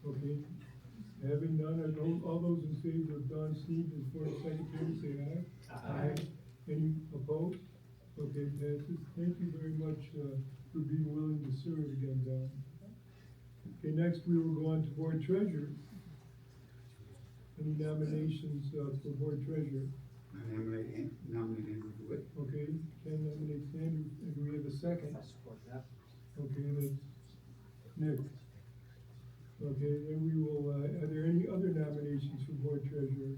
Okay, having none, all those in favor of Don Sneed as board secretary, say aye. Aye. Any opposed? Okay, passes. Thank you very much, for being willing to serve again, Don. Okay, next we will go on to board treasurer. Any nominations, for board treasurer? I nominate Andrew DeWitt. Okay, Ken nominates Andrew, and do we have a second? I support that. Okay, that's Nick. Okay, then we will, are there any other nominations for board treasurer?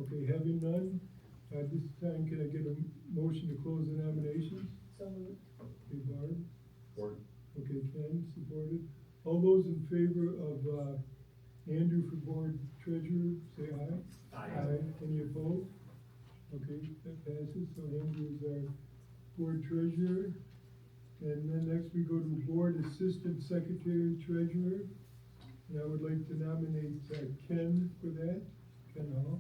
Okay, having none, at this time, can I get a motion to close the nominations? So moved. Okay, Barb? Support. Okay, Ken, supported. All those in favor of, Andrew for board treasurer, say aye. Aye. Any opposed? Okay, that passes, so Andrew is our board treasurer. And then next we go to board assistant secretary treasurer. And I would like to nominate, Ken for that, Ken Hall.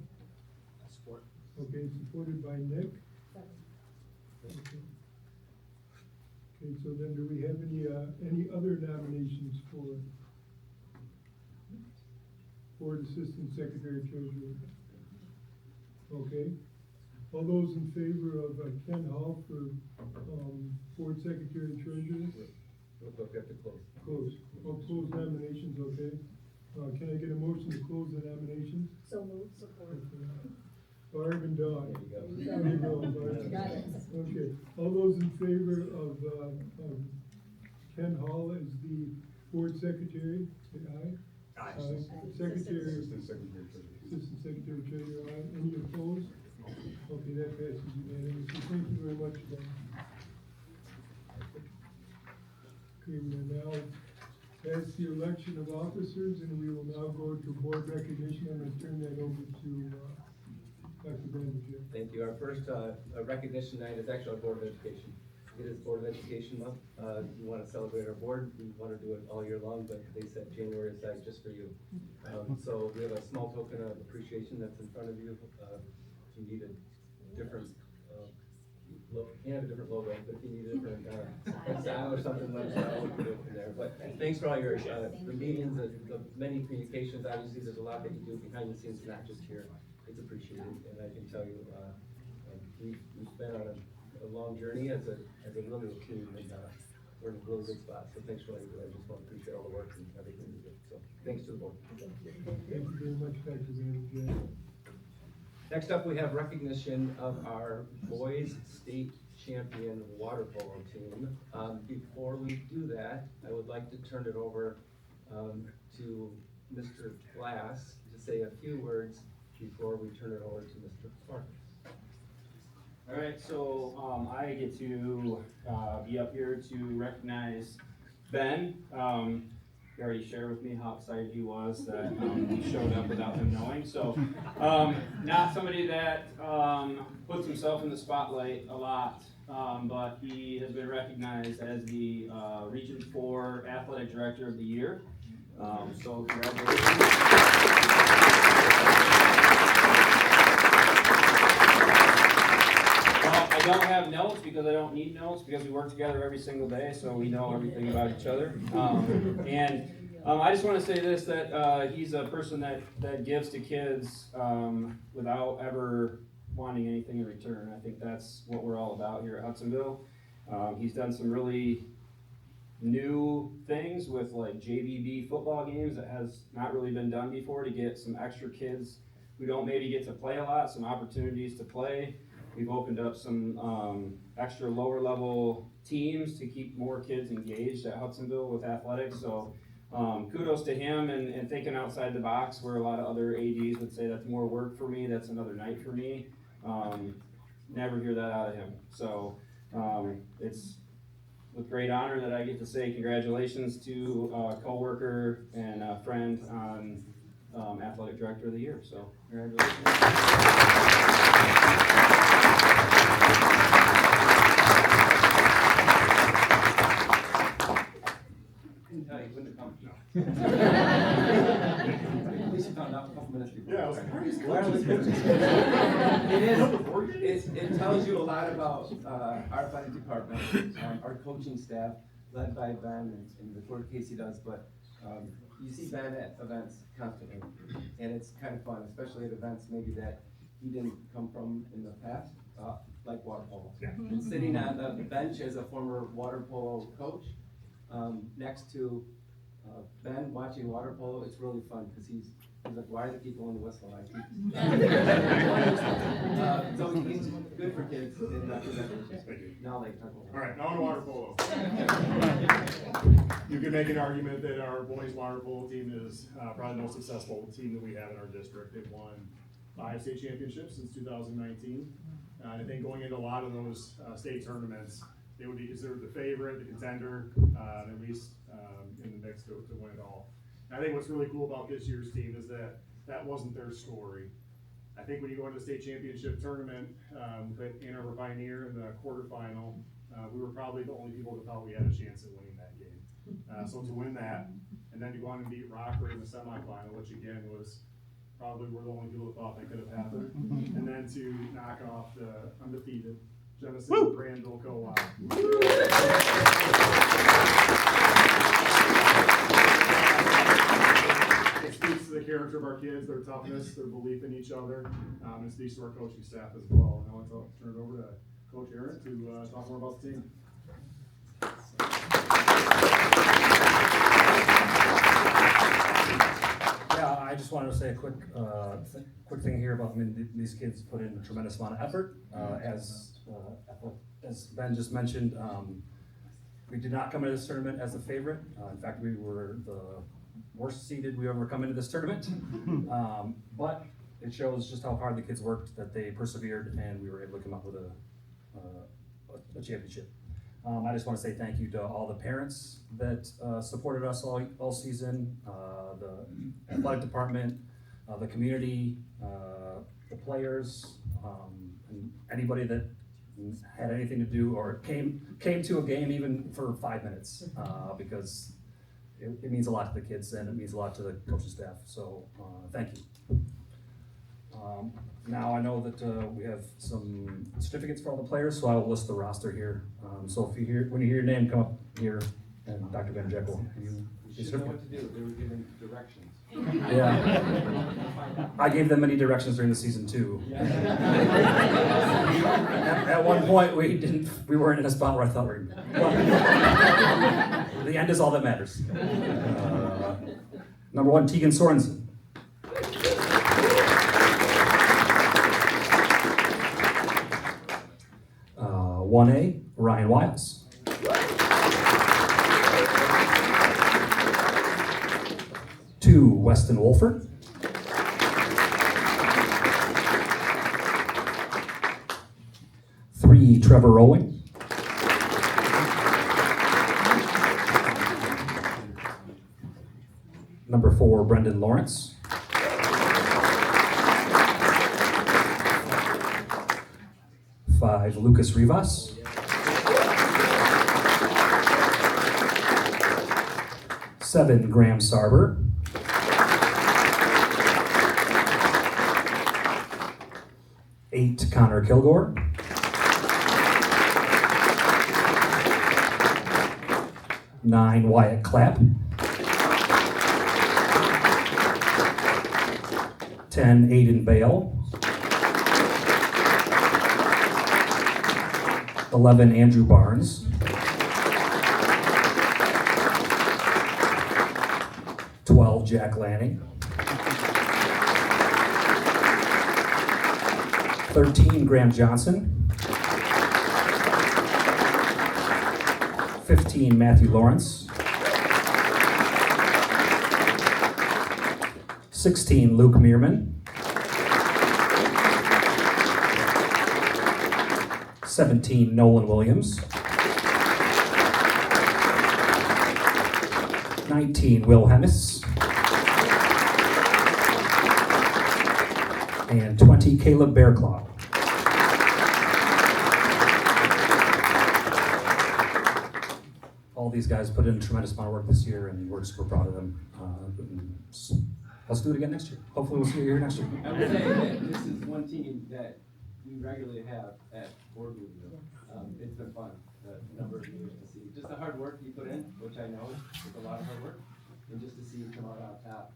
I support. Okay, supported by Nick. Second. Okay. Okay, so then do we have any other nominations for board assistant secretary treasurer? Okay, all those in favor of Ken Hall for, board secretary treasurer? We'll have to close. Close, close nominations, okay. Can I get a motion to close the nominations? So moved. Support. Barb and Dawn. There you go. There you go, Barb. Got it. Okay, all those in favor of Ken Hall as the board secretary, say aye. Aye. Secretary, Assistant Secretary Treasurer. assistant secretary treasurer, aye. Any opposed? Okay, that passes unanimously. Thank you very much, Ben. Okay, we are now past the election of officers, and we will now go to board recognition. I'm gonna turn that over to, Dr. Bendinger. Thank you. Our first recognition night is actually our Board of Education. It is Board of Education Month. We want to celebrate our board. We want to do it all year long, but they set January aside just for you. So we have a small token of appreciation that's in front of you. If you need a different, you can have a different logo, but if you need a different style or something, let us know. We can do it from there. But thanks for all your the meetings, the many communications. Obviously, there's a lot that you do behind the scenes, not just here. It's appreciated, and I can tell you, we've been on a long journey as a really team, and we're in a really good spot. So thanks for all you do. I just want to appreciate all the work and everything you do. So thanks to the board. Thank you very much, Dr. Bendinger. Next up, we have recognition of our boys state champion water polo team. Before we do that, I would like to turn it over to Mr. Glass to say a few words before we turn it over to Mr. Clark. All right, so I get to be up here to recognize Ben. He already shared with me how excited he was that he showed up without him knowing. So not somebody that puts himself in the spotlight a lot, but he has been recognized as the Region 4 Athletic Director of the Year. So congratulations. I don't have notes because I don't need notes because we work together every single day, so we know everything about each other. I just want to say this, that he's a person that gives to kids without ever wanting anything in return. I think that's what we're all about here at Hudsonville. He's done some really new things with like JVB football games that has not really been done before to get some extra kids who don't maybe get to play a lot, some opportunities to play. We've opened up some extra lower level teams to keep more kids engaged at Hudsonville with athletics. So kudos to him and thinking outside the box where a lot of other ADs would say that's more work for me, that's another night for me. Never hear that out of him. So it's with great honor that I get to say congratulations to a coworker and a friend on Athletic Director of the Year. So congratulations. At least you found out a couple minutes before. Yeah, I was like, where are these Wireless coaches? It tells you a lot about our athletic department, our coaching staff, led by Ben and the work Casey does, but You see Ben at events constantly, and it's kind of fun, especially at events maybe that he didn't come from in the past, like water polo. Yeah. And sitting on the bench as a former water polo coach, next to Ben watching water polo, it's really fun, because he's like, why are the people in the whistle? I keep. So he's good for kids in that position. Now they talk about. All right, now on to water polo. You can make an argument that our boys water polo team is probably the most successful team that we have in our district. They've won 5 state championships since 2019. I think going into a lot of those state tournaments, they would be considered the favorite, the contender, at least in the mix to win it all. And I think what's really cool about this year's team is that wasn't their story. I think when you go into the state championship tournament, with Ann Arbor Pioneer in the quarterfinal, we were probably the only people that thought we had a chance at winning that game. So to win that, and then to go on and beat Rockford in the semifinal, which again was probably we're the only people that thought that could have happened, and then to knock off the undefeated Genesee Granville Co-op. It speaks to the character of our kids, their toughness, their belief in each other, and it speaks to our coaching staff as well. And I want to turn it over to Coach Aaron to talk more about the team. Yeah, I just wanted to say a quick thing here about, these kids put in a tremendous amount of effort. As Ben just mentioned, we did not come into this tournament as a favorite. In fact, we were the worst seeded we ever come into this tournament. But it shows just how hard the kids worked, that they persevered, and we were able to come up with a championship. I just want to say thank you to all the parents that supported us all season, the athletic department, the community, the players, and anybody that had anything to do or came to a game even for 5 minutes, because it means a lot to the kids and it means a lot to the coaching staff. So thank you. Now I know that we have some certificates for all the players, so I will list the roster here. So when you hear your name, come up here, and Dr. Van Jekyll. You should know what to do. They were given directions. Yeah. I gave them many directions during the season too. At one point, we weren't in a spot where I thought we were. Well, the end is all that matters. Number 1, Tegan Sorensen. 1A, Ryan Wiles. 2, Weston Wolford. 3, Trevor Rowling. 4, Brendan Lawrence. 5, Lucas Rivas. 7, Graham Sarber. 8, Connor Kilgore. 9, Wyatt Clapp. 10, Aiden Bale. 11, Andrew Barnes. 12, Jack Lanning. 13, Graham Johnson. 15, Matthew Lawrence. 16, Luke Meerman. 17, Nolan Williams. 19, Will Hemmis. And 20, Caleb Bearclaw. All these guys put in a tremendous amount of work this year, and we're super proud of them. Let's do it again next year. Hopefully we'll see you here next year. I would say that this is one team that we regularly have at board meetings. It's been fun, the number of years to see. Just the hard work you put in, which I know is a lot of hard work. and just to see you come out on top.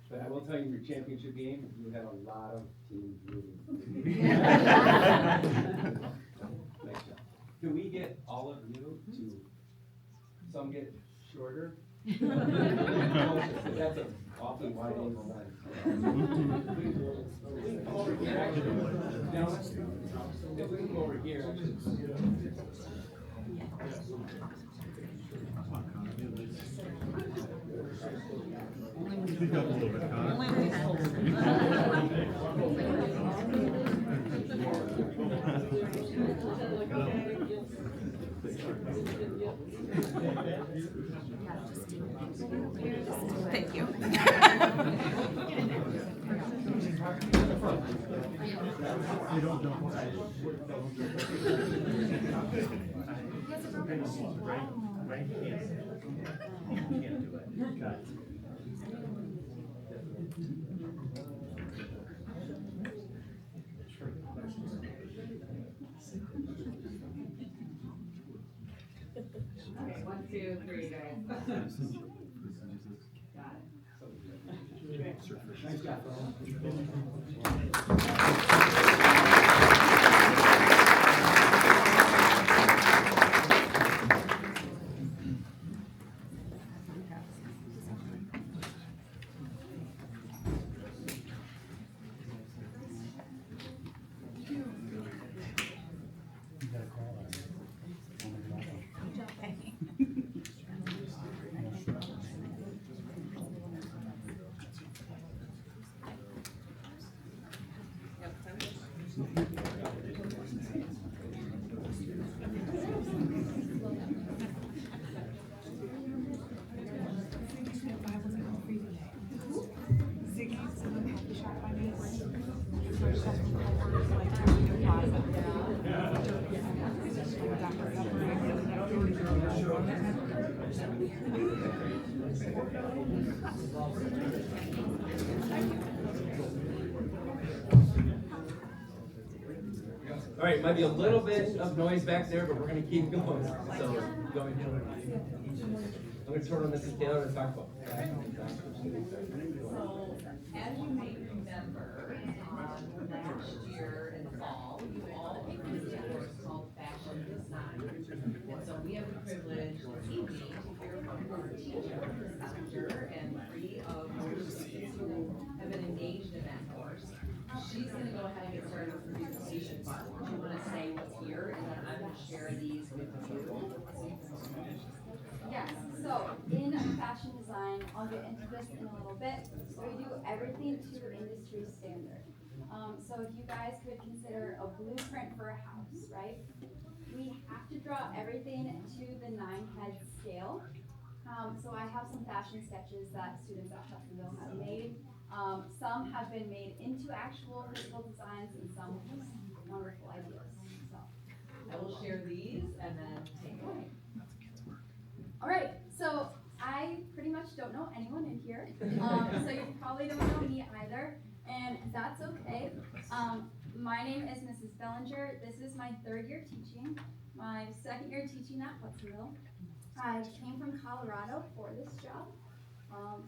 But I will tell you, your championship game, you had a lot of teams rooting. Nice job. Can we get all of you to, some get shorter? That's an awfully wide angle line. If we can come over here, actually, gentlemen, if we can go over here, actually. Thank you. Okay, 1, 2, 3, guys. Got it. Nice job. All right, might be a little bit of noise back there, but we're gonna keep going. So, going. I'm gonna turn on Mrs. Taylor and talk about. So, as you may remember, last year in the fall, you all took a course called Fashion Design. And so we have the privilege this evening to hear from our teacher, Ms. Bellinger, and 3 of your students who have been engaged in that course. She's gonna go ahead and get started with the presentation part. Do you wanna say what's here, and then I'm gonna share these with you. Yes, so in fashion design, I'll get into this in a little bit, we do everything to industry standard. So if you guys could consider a blueprint for a house, right? We have to draw everything to the 9-head scale. So I have some fashion sketches that students at Hudsonville have made. Some have been made into actual physical designs and some just wonderful ideas, so. I will share these and then take it away. All right, so I pretty much don't know anyone in here, so you probably don't know me either, and that's okay. My name is Mrs. Bellinger. This is my 3rd year teaching, my 2nd year teaching at Hudsonville. I came from Colorado for this job,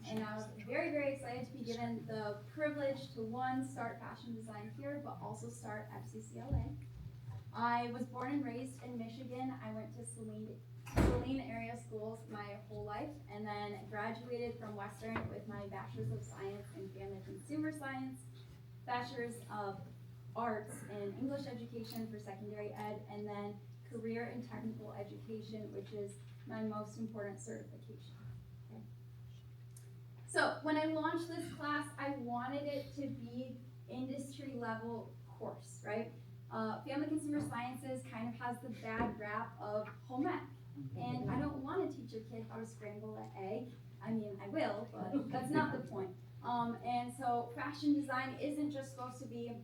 and I was very, very excited to be given the privilege to start fashion design here, but also start FCCLA. I was born and raised in Michigan. I went to Saline area schools my whole life, and then graduated from Western with my Bachelor's of Science in Family Consumer Science, Bachelor's of Arts in English Education for secondary ed, and then Career and Technical Education, which is my most important certification. Okay. So when I launched this class, I wanted it to be industry level course, right? Family Consumer Sciences kind of has the bad rap of home ec. And I don't want to teach a kid how to scramble an egg. I mean, I will, but that's not the point. And so fashion design isn't just supposed to be,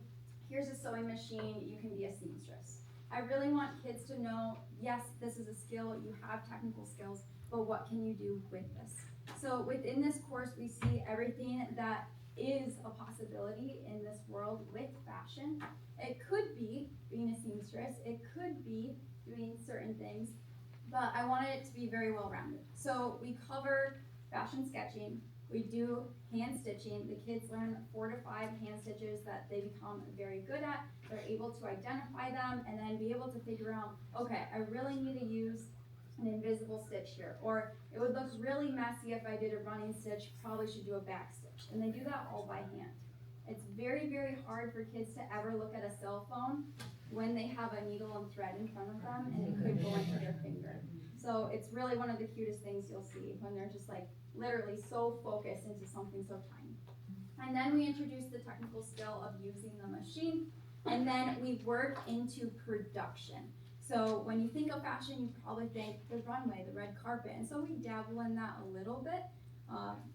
here's a sewing machine, you can be a seamstress. I really want kids to know, yes, this is a skill, you have technical skills, but what can you do with this? So within this course, we see everything that is a possibility in this world with fashion. It could be being a seamstress, it could be doing certain things, but I wanted it to be very well-rounded. So we cover fashion sketching, we do hand stitching. The kids learn 4 to 5 hand stitches that they become very good at. They're able to identify them and then be able to figure out, okay, I really need to use an invisible stitch here, or it would look really messy if I did a running stitch, probably should do a back stitch. And they do that all by hand. It's very, very hard for kids to ever look at a cell phone when they have a needle and thread in front of them and it could go into their finger. So it's really one of the cutest things you'll see when they're just like literally so focused into something so tiny. And then we introduce the technical skill of using the machine, and then we work into production. So when you think of fashion, you probably think the runway, the red carpet, and so we dabble in that a little bit.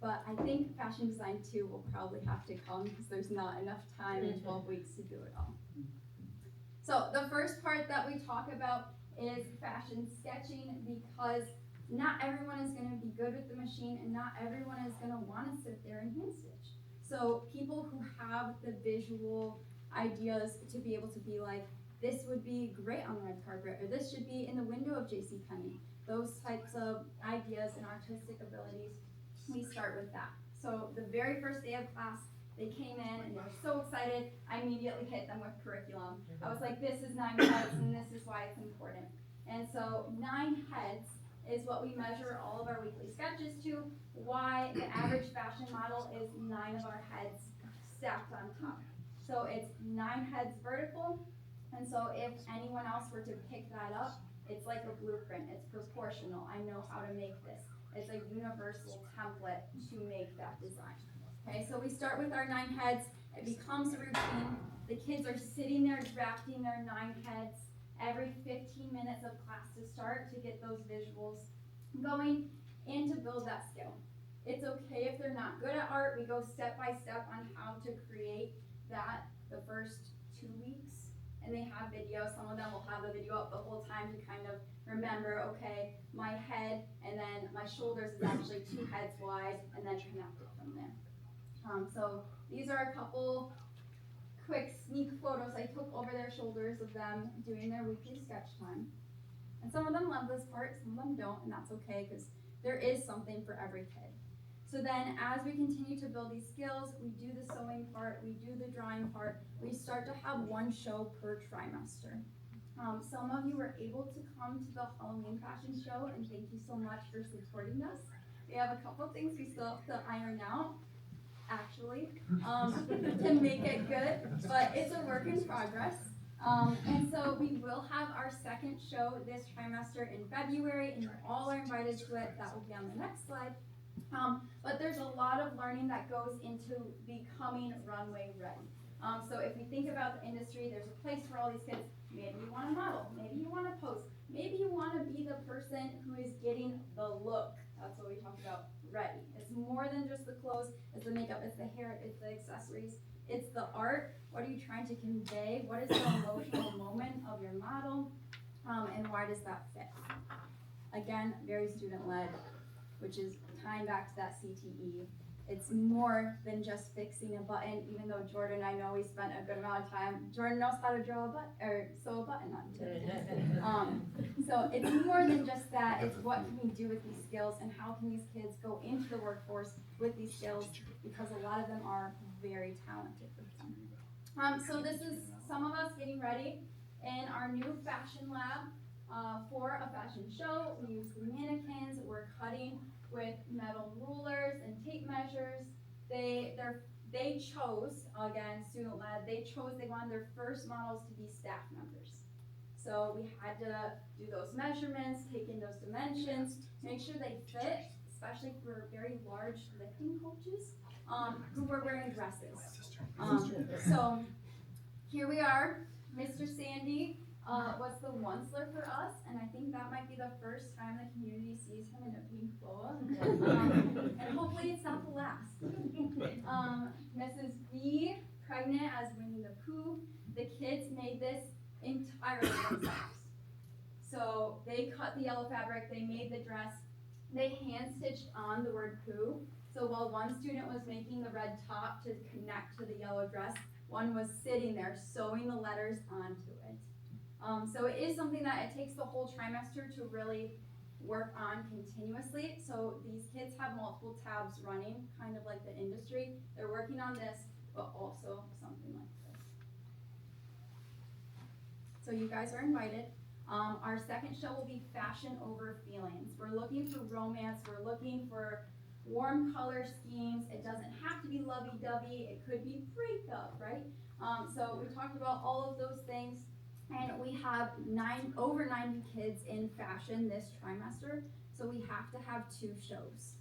But I think fashion design too will probably have to come because there's not enough time in 12 weeks to do it all. So the first part that we talk about is fashion sketching, because not everyone is going to be good with the machine and not everyone is going to want to sit there and hand stitch. So people who have the visual ideas to be able to be like, this would be great on the red carpet, or this should be in the window of JCPenney. Those types of ideas and artistic abilities, we start with that. So the very first day of class, they came in and they were so excited. I immediately hit them with curriculum. I was like, this is 9 heads and this is why it's important. And so 9 heads is what we measure all of our weekly sketches to. Why the average fashion model is 9 of our heads stacked on top. So it's 9 heads vertical. And so if anyone else were to pick that up, it's like a blueprint. It's proportional. I know how to make this. It's a universal template to make that design. Okay, so we start with our 9 heads. It becomes a routine. The kids are sitting there drafting their 9 heads every 15 minutes of class to start to get those visuals going and to build that skill. It's okay if they're not good at art. We go step by step on how to create that the first 2 weeks. And they have videos. Some of them will have the video up the whole time to kind of remember, okay, my head and then my shoulders is actually 2 heads wide, and then connect it from there. So these are a couple quick sneak photos I took over their shoulders of them doing their weekly sketch time. And some of them love this part, some of them don't, and that's okay because there is something for every kid. So then as we continue to build these skills, we do the sewing part, we do the drawing part, we start to have 1 show per trimester. Some of you were able to come to the Halloween fashion show, and thank you so much for supporting us. We have a couple things we still have to iron out, actually, to make it good, but it's a work in progress. And so we will have our 2nd show this trimester in February, and you all are invited to it. That will be on the next slide. But there's a lot of learning that goes into becoming runway ready. So if we think about the industry, there's a place for all these kids. Maybe you want to model, maybe you want to post, maybe you want to be the person who is getting the look. That's what we talked about, ready. It's more than just the clothes, it's the makeup, it's the hair, it's the accessories, it's the art. What are you trying to convey? What is the emotional moment of your model? And why does that fit? Again, very student-led, which is tying back to that CTE. It's more than just fixing a button, even though Jordan, I know we spent a good amount of time. Jordan knows how to draw a button, or sew a button on too. So it's more than just that, it's what can we do with these skills and how can these kids go into the workforce with these skills, because a lot of them are very talented with them. So this is some of us getting ready in our new fashion lab for a fashion show. We use the mannequins, we're cutting with metal rulers and tape measures. They chose, again, student-led, they wanted their first models to be staff members. So we had to do those measurements, take in those dimensions, make sure they fit, especially for very large lifting coaches who were wearing dresses. So here we are. Mr. Sandy was the Onceler for us, and I think that might be the first time the community sees him in a pink boa. And hopefully it's not the last. Mrs. B, pregnant as Winnie the Pooh. The kids made this entirely themselves. So they cut the yellow fabric, they made the dress, they hand stitched on the word Pooh. So while one student was making the red top to connect to the yellow dress, one was sitting there sewing the letters onto it. So it is something that it takes the whole trimester to really work on continuously. So these kids have multiple tabs running, kind of like the industry. They're working on this, but also something like this. So you guys are invited. Our second show will be Fashion Over Feelings. We're looking for romance. We're looking for warm color schemes. It doesn't have to be lovey-dovey. It could be breakup, right? So we talked about all of those things. And we have over 90 kids in fashion this trimester. So we have to have 2 shows.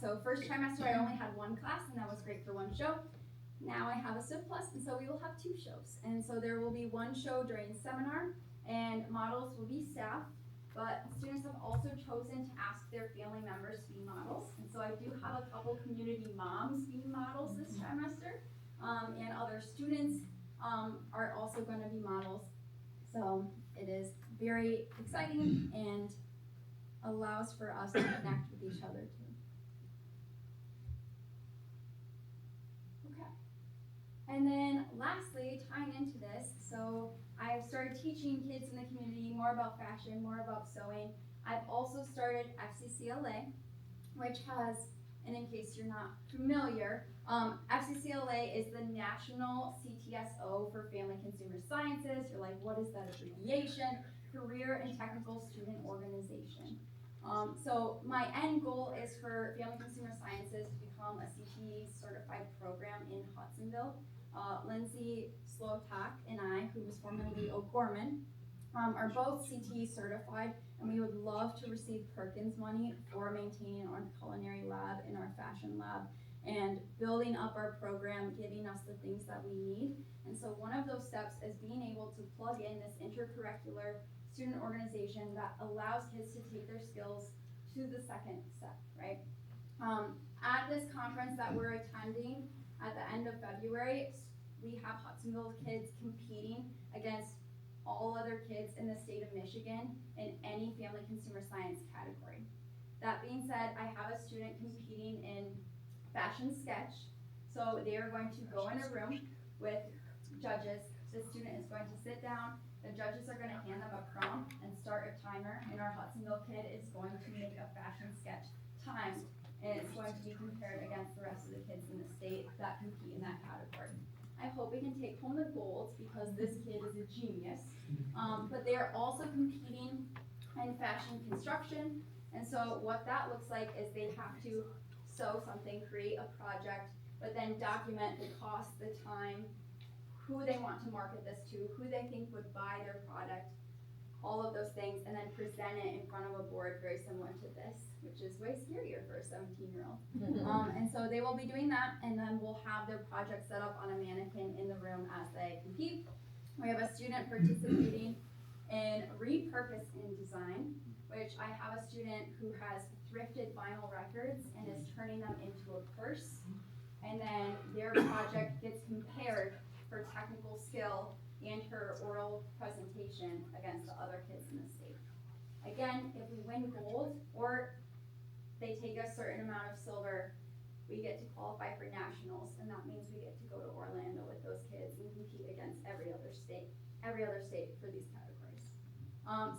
So first trimester I only had 1 class, and that was great for 1 show. Now I have a Civ Plus, and so we will have 2 shows. And so there will be 1 show during seminar, and models will be staff, but students have also chosen to ask their family members to be models. And so I do have a couple community moms being models this trimester, and other students are also going to be models. So it is very exciting and allows for us to connect with each other too. Okay. And then lastly, tying into this, so I've started teaching kids in the community more about fashion, more about sewing. I've also started FCCLA, which has, and in case you're not familiar, FCCLA is the National CTSO for Family Consumer Sciences. You're like, what is that abbreviation? Career and Technical Student Organization. So my end goal is for Family Consumer Sciences to become a CTE certified program in Hudsonville. Lindsay Slotak and I, who was formerly O'Gorman, are both CTE certified, and we would love to receive Perkins money for maintaining our culinary lab and our fashion lab and building up our program, giving us the things that we need. And so one of those steps is being able to plug in this intercurricular student organization that allows kids to take their skills to the second step, right? At this conference that we're attending at the end of February, we have Hudsonville kids competing against all other kids in the state of Michigan in any family consumer science category. That being said, I have a student competing in fashion sketch. So they are going to go in a room with judges. The student is going to sit down. The judges are going to hand them a prompt and start a timer. And our Hudsonville kid is going to make a fashion sketch timed. And it's going to be compared against the rest of the kids in the state that compete in that category. I hope we can take home the gold because this kid is a genius. But they are also competing in fashion construction. And so what that looks like is they have to sew something, create a project, but then document the cost, the time, who they want to market this to, who they think would buy their product, all of those things, and then present it in front of a board very similar to this, which is way scarier for a 17-year-old. And so they will be doing that, and then we'll have their project set up on a mannequin in the room as they compete. We have a student participating in repurpose in design, which I have a student who has thrifted vinyl records and is turning them into a purse. And then their project gets compared for technical skill and her oral presentation against the other kids in the state. Again, if we win gold or they take a certain amount of silver, we get to qualify for nationals, and that means we get to go to Orlando with those kids and compete against every other state for these categories.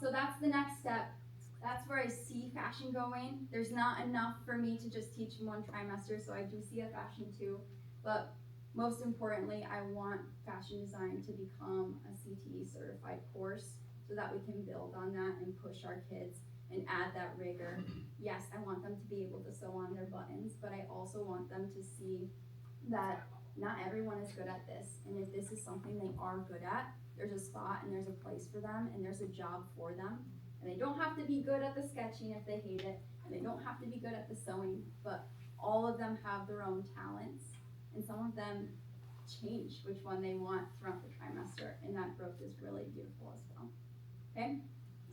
So that's the next step. That's where I see fashion going. There's not enough for me to just teach in one trimester, so I do see a fashion too. But most importantly, I want fashion design to become a CTE certified course so that we can build on that and push our kids and add that rigor. Yes, I want them to be able to sew on their buttons, but I also want them to see that not everyone is good at this. And if this is something they are good at, there's a spot and there's a place for them and there's a job for them. And they don't have to be good at the sketching if they hate it, and they don't have to be good at the sewing, but all of them have their own talents, and some of them change which one they want throughout the trimester, and that growth is really beautiful as well. Okay,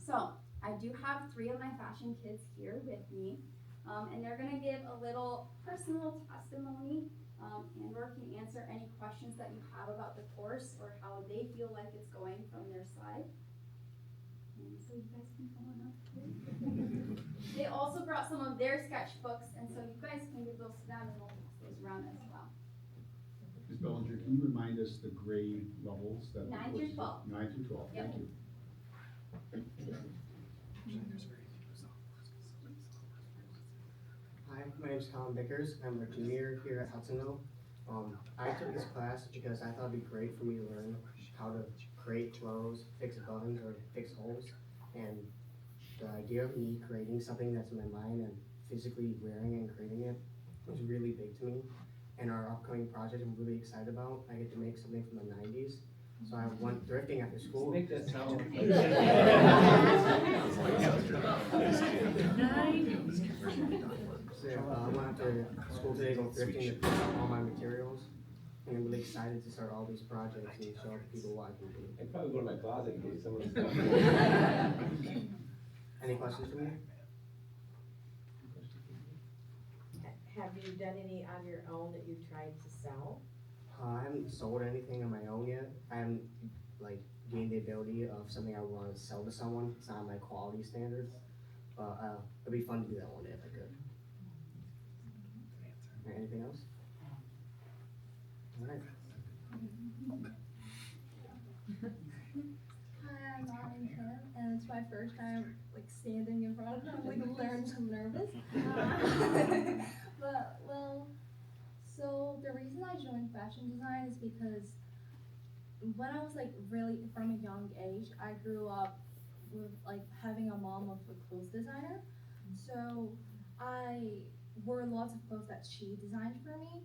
so I do have 3 of my fashion kids here with me, and they're gonna give a little personal testimony, and/or can answer any questions that you have about the course or how they feel like it's going from their side. And so you guys can come on up here. They also brought some of their sketchbooks, and so you guys can give those to them and we'll pass those around as well. Ms. Bellinger, can you remind us the grade levels that? 9 through 12. 9 through 12, Yep. thank you. my name's Colin Vickers. I'm a junior here at Hudsonville. I took this class because I thought it'd be great for me to learn how to create clothes, fix buttons, or fix holes. And the idea of me creating something that's in my mind and physically wearing it and creating it was really big to me. And our upcoming project I'm really excited about. I get to make something from the 90s. So I went thrifting after school. Make that sound. So I went after school today, go thrifting to pick up all my materials. And I'm really excited to start all these projects and show people what I can do. I'd probably go to my closet and get some of the stuff. Any questions for me? Have you done any on your own that you've tried to sell? I haven't sold anything on my own yet. I haven't like gained the ability of something I want to sell to someone. It's not my quality standards, but it'd be fun to do that one day if I could. Anything else? All right. Hi, I'm Molly Kim, and it's my first time like standing in front of them. I'm like a little nervous. But well, so the reason I joined fashion design is because when I was like really from a young age, I grew up with like having a mom of a clothes designer. So I wore lots of clothes that she designed for me.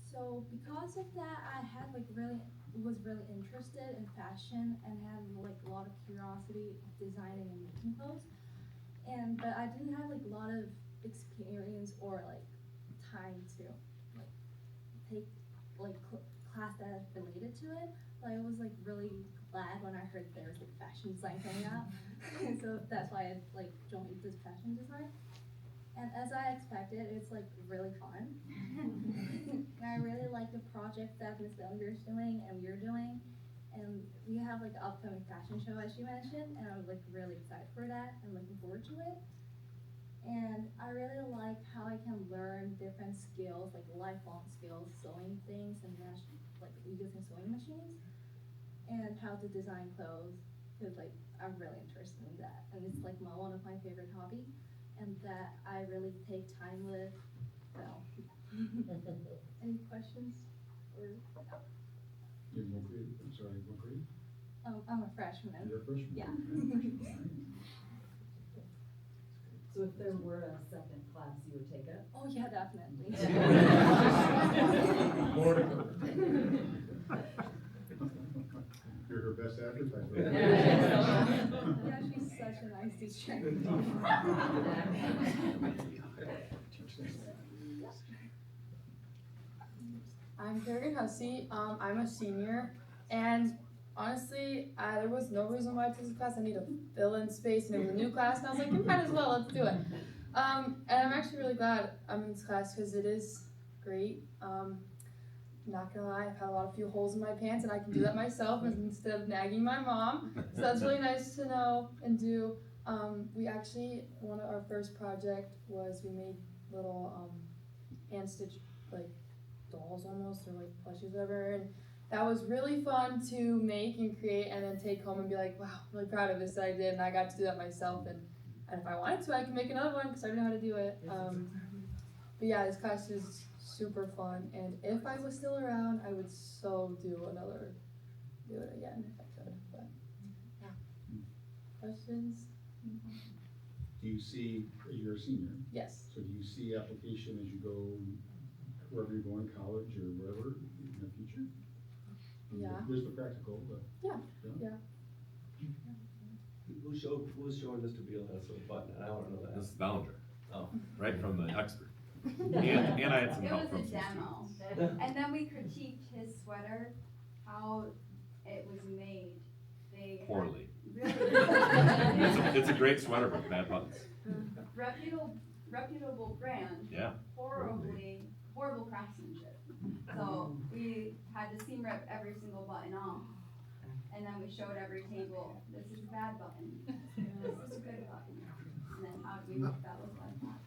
So because of that, I had like was really interested in fashion and had like a lot of curiosity of designing and making clothes. But I didn't have like a lot of experience or like time to like take like class that related to it. But I was like really glad when I heard there was like fashion design coming out. So that's why I like joined this fashion design. And as I expected, it's like really fun. And I really like the project that Ms. Bellinger is doing and we're doing. And we have like an upcoming fashion show, as you mentioned, and I'm like really excited for that and looking forward to it. And I really like how I can learn different skills, like lifelong skills, sewing things and like using sewing machines, and how to design clothes, because like I'm really interested in that. And it's like one of my favorite hobbies. And that I really take time with. So, any questions? Or You're in what grade? I'm sorry, what grade? I'm a freshman. You're a freshman? Yeah. So if there were a second class, you would take it? Oh yeah, definitely. You're her best advertiser. Yeah, she's such a nice teacher. I'm Kerrigan Hussey. I'm a senior, and honestly, there was no reason why I took this class. I need to fill in space, and it was a new class, and I was like, you might as well, let's do it. And I'm actually really glad I'm in this class because it is great. Not gonna lie, I've had a few holes in my pants, and I can do that myself instead of nagging my mom. So that's really nice to know and do. We actually, one of our first project was we made little hand stitch like dolls almost, or like plushies, whatever. And that was really fun to make and create, and then take home and be like, wow, I'm really proud of this that I did, and I got to do that myself. And if I wanted to, I can make another one because I know how to do it. But yeah, this class is super fun, and if I was still around, I would so do it again if I could. But yeah, questions? Do you see, you're a senior? Yes. So do you see application as you go, wherever you're going, college or wherever in the future? Yeah. There's the practical, but. Yeah. Who's showing Mr. Beal how to sew a button? I don't know that. This is Bellinger. Oh. Right from the expert. And I had some help It from was a some demo, and then we critiqued his sweater, how it was made. They poorly. Really It's a great sweater with bad buttons. reputable brand. Yeah. Horrible craftsmanship. So we had to seam rip every single button off, and then we showed every table, this is a bad button, this is a good button, and then how do we make that look like that?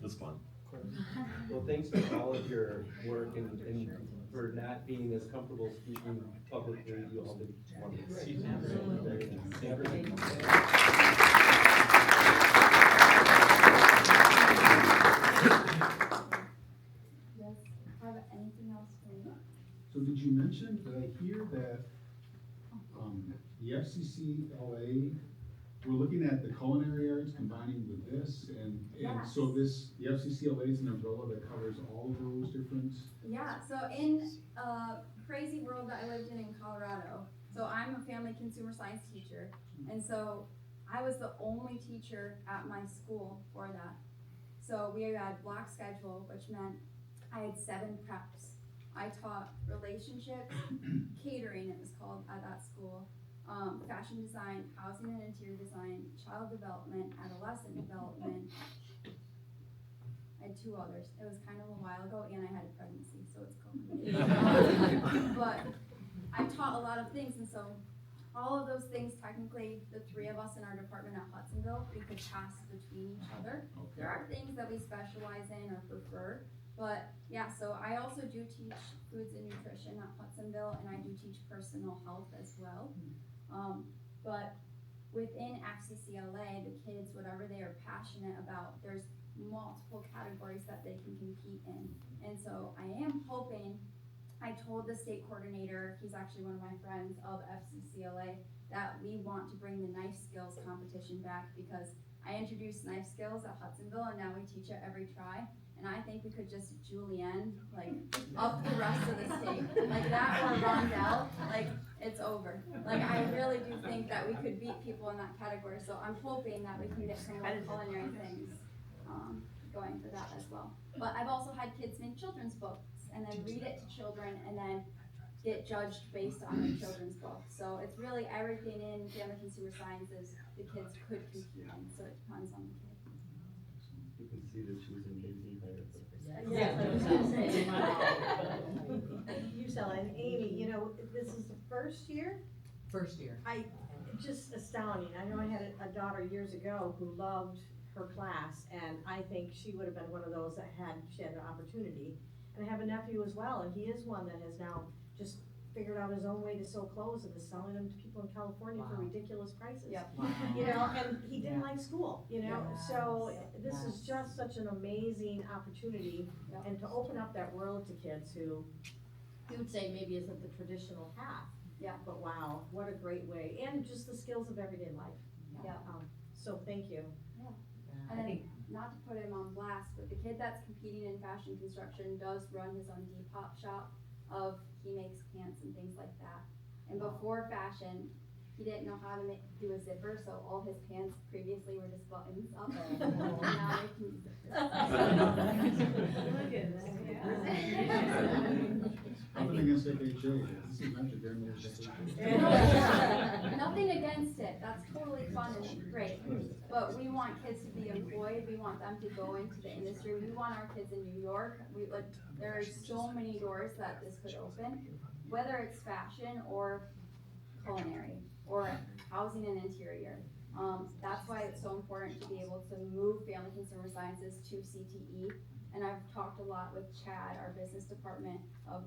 It's fun. Well, thanks for all of your work and for not being as comfortable speaking publicly. You all did wonderful. FCCLA, we're looking at the culinary arts combining with this, and so this, the FCCLA is an umbrella that covers all of those different. Yeah, so in a crazy world that I lived in Colorado, so I'm a family consumer science teacher, and so I was the only teacher at my school for that. So we had block schedule, which meant I had 7 preps. I taught relationships, catering it was called at that school, fashion design, housing and interior design, child development, adolescent development. I had 2 others. It was kind of a while ago, and I had a pregnancy, so it's cool. But I taught a lot of things, and so all of those things, technically, the 3 of us in our department at Hudsonville, we could pass between each other. Okay. There are things that we specialize in or prefer, but yeah, so I also do teach foods and nutrition at Hudsonville, and I do teach personal health as well. But within FCCLA, the kids, whatever they are passionate about, there's multiple categories that they can compete in. And so I am hoping, I told the state coordinator, he's actually one of my friends of FCCLA, that we want to bring the knife skills competition back, because I introduced knife skills at Hudsonville, and now we teach it every try. And I think we could just julienne, like, up the rest of the state. Like that or Rondell, like, it's over. Like, I really do think that we could beat people in that category, so I'm hoping that we can get some more culinary things going for that as well. But I've also had kids make children's books, and then read it to children, and then get judged based on the children's book. So it's really everything in family consumer sciences the kids could compete in, so it depends on the kid. You can see that she was amazing by her. Yeah, I was gonna say. You tell, and Amy, you know, this is the first year? First year. Just astounding. I know I had a daughter years ago who loved her class, and I think she would have been one of those that she had an opportunity. And I have a nephew as well, and he is one that has now just figured out his own way to sew clothes and is selling them to people in California for ridiculous prices. Yep. Wow. You know, and he didn't like school, you know, Yes. so this is just such an amazing opportunity, and to open up that world to kids who you would say maybe isn't the traditional path. Yeah. But wow, what a great way, and just the skills of everyday life. Yeah. So thank you. And then, not to put him on blast, but the kid that's competing in fashion construction does run his own Depop shop he makes pants and things like that. And before fashion, he didn't know how to do a zipper, so all his pants previously were just buttons up. And now they can use Nothing against FHA, this is not your grandmother's FHA. Nothing against it, that's totally fun and great, but we want kids to be employed, we want them to go into the industry, we want our kids in New York, there are so many doors that this could open, whether it's fashion or culinary, or housing and interior. That's why it's so important to be able to move family consumer sciences to CTE. And I've talked a lot with Chad, our business department,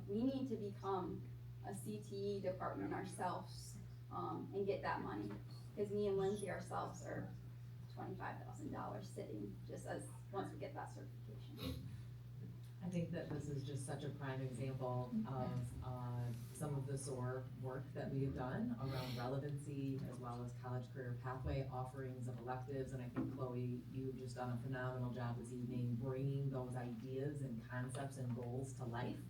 we need to become a CTE department ourselves, and get that money. Because me and Lindsay ourselves are $25,000 sitting just as, once we get that certification. I think that this is just such a prime example of some of the SOAR work that we have done around relevancy, as well as college career pathway offerings of electives. And I think, Chloe, you've just done a phenomenal job this evening bringing those ideas and concepts and goals to life.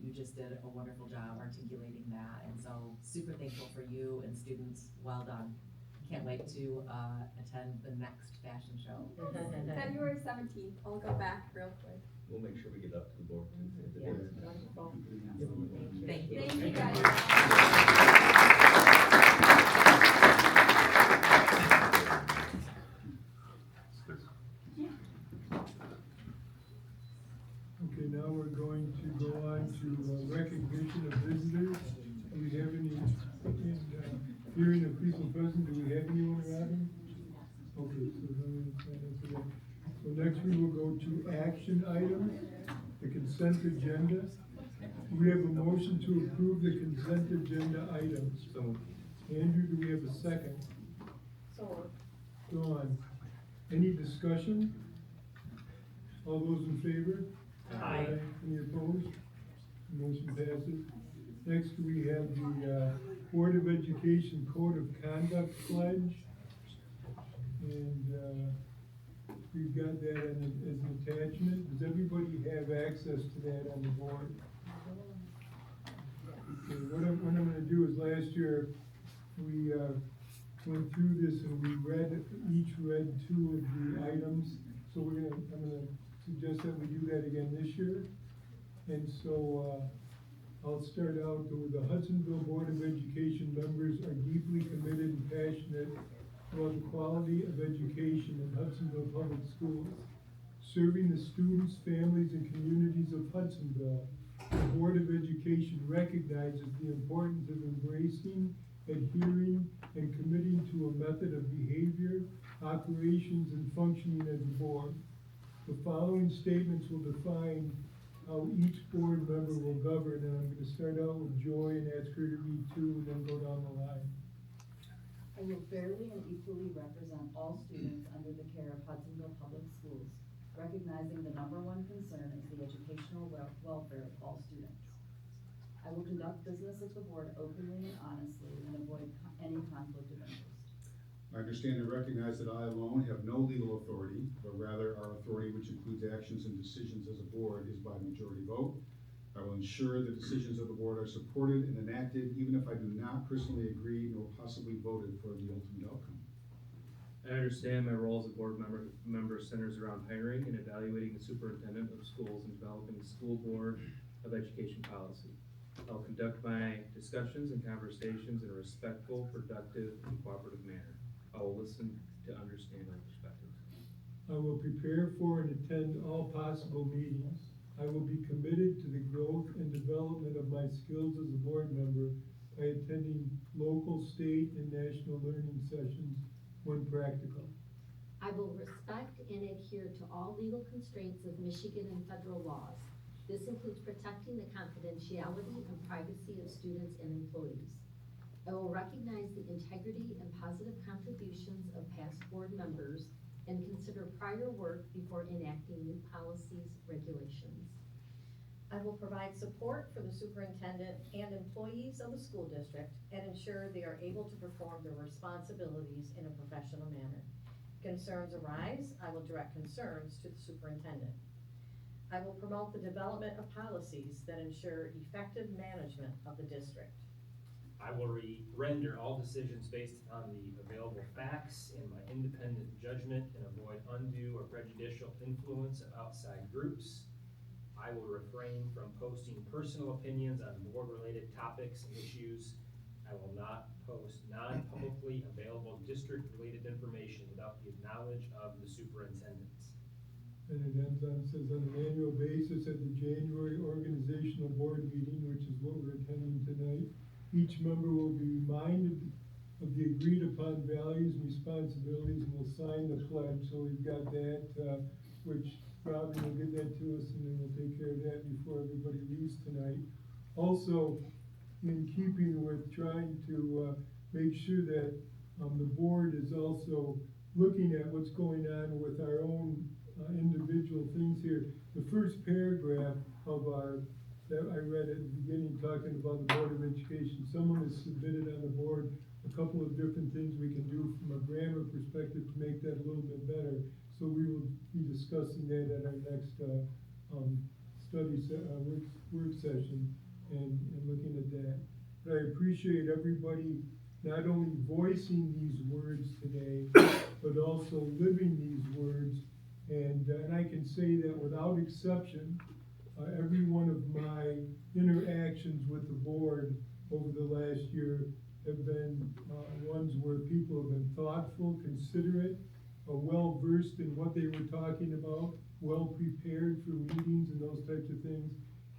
You just did a wonderful job articulating that, and so super thankful for you and students. Well done. Can't wait to attend the next fashion show. February 17th, I'll go back real quick. We'll make sure we get up to the board too. Yeah, wonderful. Thank you. Thank you guys. Okay, now we're going to go on to recognition of visitors. Do we have any, hearing of people present, do we have anyone around? Okay, so no one signed up for that. So next we will go to action items, the consent agenda. We have a motion to approve the consent agenda items. So, Andrew, do we have a second? So, Dawn, any discussion? All those in favor? Aye. Any opposed? Motion passes. Next, we have the Board of Education Code of Conduct Pledge. And we've got that as an attachment. Does everybody have access to that on the board? Okay, what I'm gonna do is last year, we went through this and we each read 2 of the items. So I'm gonna suggest that we do that again this year. And so, I'll start out with the Hudsonville Board of Education members are deeply committed and passionate about the quality of education in Hudsonville Public Schools, serving the students, families, and communities of Hudsonville. The Board of Education recognizes the importance of embracing, adhering, and committing to a method of behavior, operations, and functioning as a board. The following statements will define how each board member will govern, and I'm gonna start out with Joy and ask her to read 2 and then go down the line. I will fairly and equally represent all students under the care of Hudsonville Public Schools, recognizing the #1 concern is the educational welfare of all students. I will conduct business of the board openly and honestly and avoid any conflict of interest. I understand and recognize that I alone have no legal authority, but rather our authority, which includes actions and decisions as a board, is by majority vote. I will ensure the decisions of the board are supported and enacted, even if I do not personally agree nor possibly voted for the ultimate outcome. I understand my role as a board member centers around hiring and evaluating the superintendent of schools and developing the school board of education policy. I'll conduct my discussions and conversations in a respectful, productive, and cooperative manner. I will listen to understand my perspective. I will prepare for and attend all possible meetings. I will be committed to the growth and development of my skills as a board member by attending local, state, and national learning sessions when practical. I will respect and adhere to all legal constraints of Michigan and federal laws. This includes protecting the confidentiality and privacy of students and employees. I will recognize the integrity and positive contributions of past board members and consider prior work before enacting new policies, regulations. I will provide support for the superintendent and employees of the school district and ensure they are able to perform their responsibilities in a professional manner. Concerns arise, I will direct concerns to the superintendent. I will promote the development of policies that ensure effective management of the district. I will render all decisions based on the available facts and my independent judgment and avoid undue or prejudicial influence of outside groups. I will refrain from posting personal opinions on board-related topics and issues. I will not post non-publicly available district-related information without the knowledge of the superintendent. And it ends on, says on an annual basis at the January organizational board meeting, which is what we're attending tonight, each member will be reminded of the agreed upon values and responsibilities and will sign the pledge. So we've got that, which Robbie will get that to us and then we'll take care of that before everybody leaves tonight. Also, in keeping with trying to make sure that the board is also looking at what's going on with our own individual things here. The first paragraph of that I read at the beginning talking about the Board of Education, someone has submitted on the board a couple of different things we can do from a grammar perspective to make that a little bit better. So we will be discussing that at our next work session and looking at that. But I appreciate everybody not only voicing these words today, but also living these words. And I can say that without exception, every one of my interactions with the board over the last year have been ones where people have been thoughtful, considerate, well-versed in what they were talking about, well-prepared for meetings and those types of things.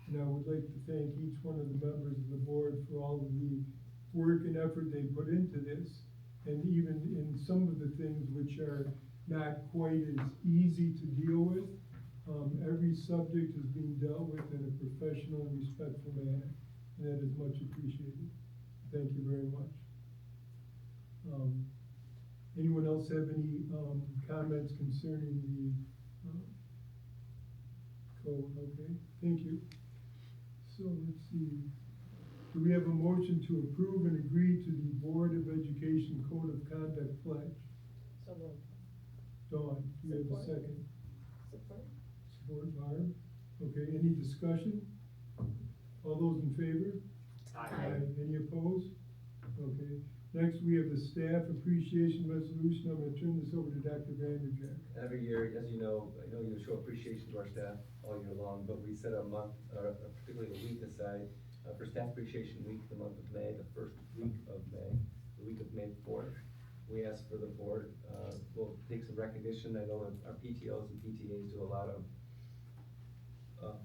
And I would like to thank each one of the members of the board for all of the work and effort they put into this. And even in some of the things which are not quite as easy to deal with, every subject is being dealt with in a professional and respectful manner, and that is much appreciated. Thank you very much. Anyone else have any comments concerning the code? Okay, thank you. So let's see. Do we have a motion to approve and agree to the Board of Education Code of Conduct pledge? So moved. Dawn, do you have a second? Support. Support, Barb. Okay, any discussion? All those in favor? Aye. Any opposed? Okay, next we have the staff appreciation resolution. I'm gonna turn this over to Dr. Vanderjack. Every year, as you know, I know you show appreciation to our staff all year long, but we set a month, particularly a week aside, for Staff Appreciation Week, the month of May, the first week of May, the week of May 4th. We ask for the board, we'll take some recognition. I know our PTOs and PTAs do a lot of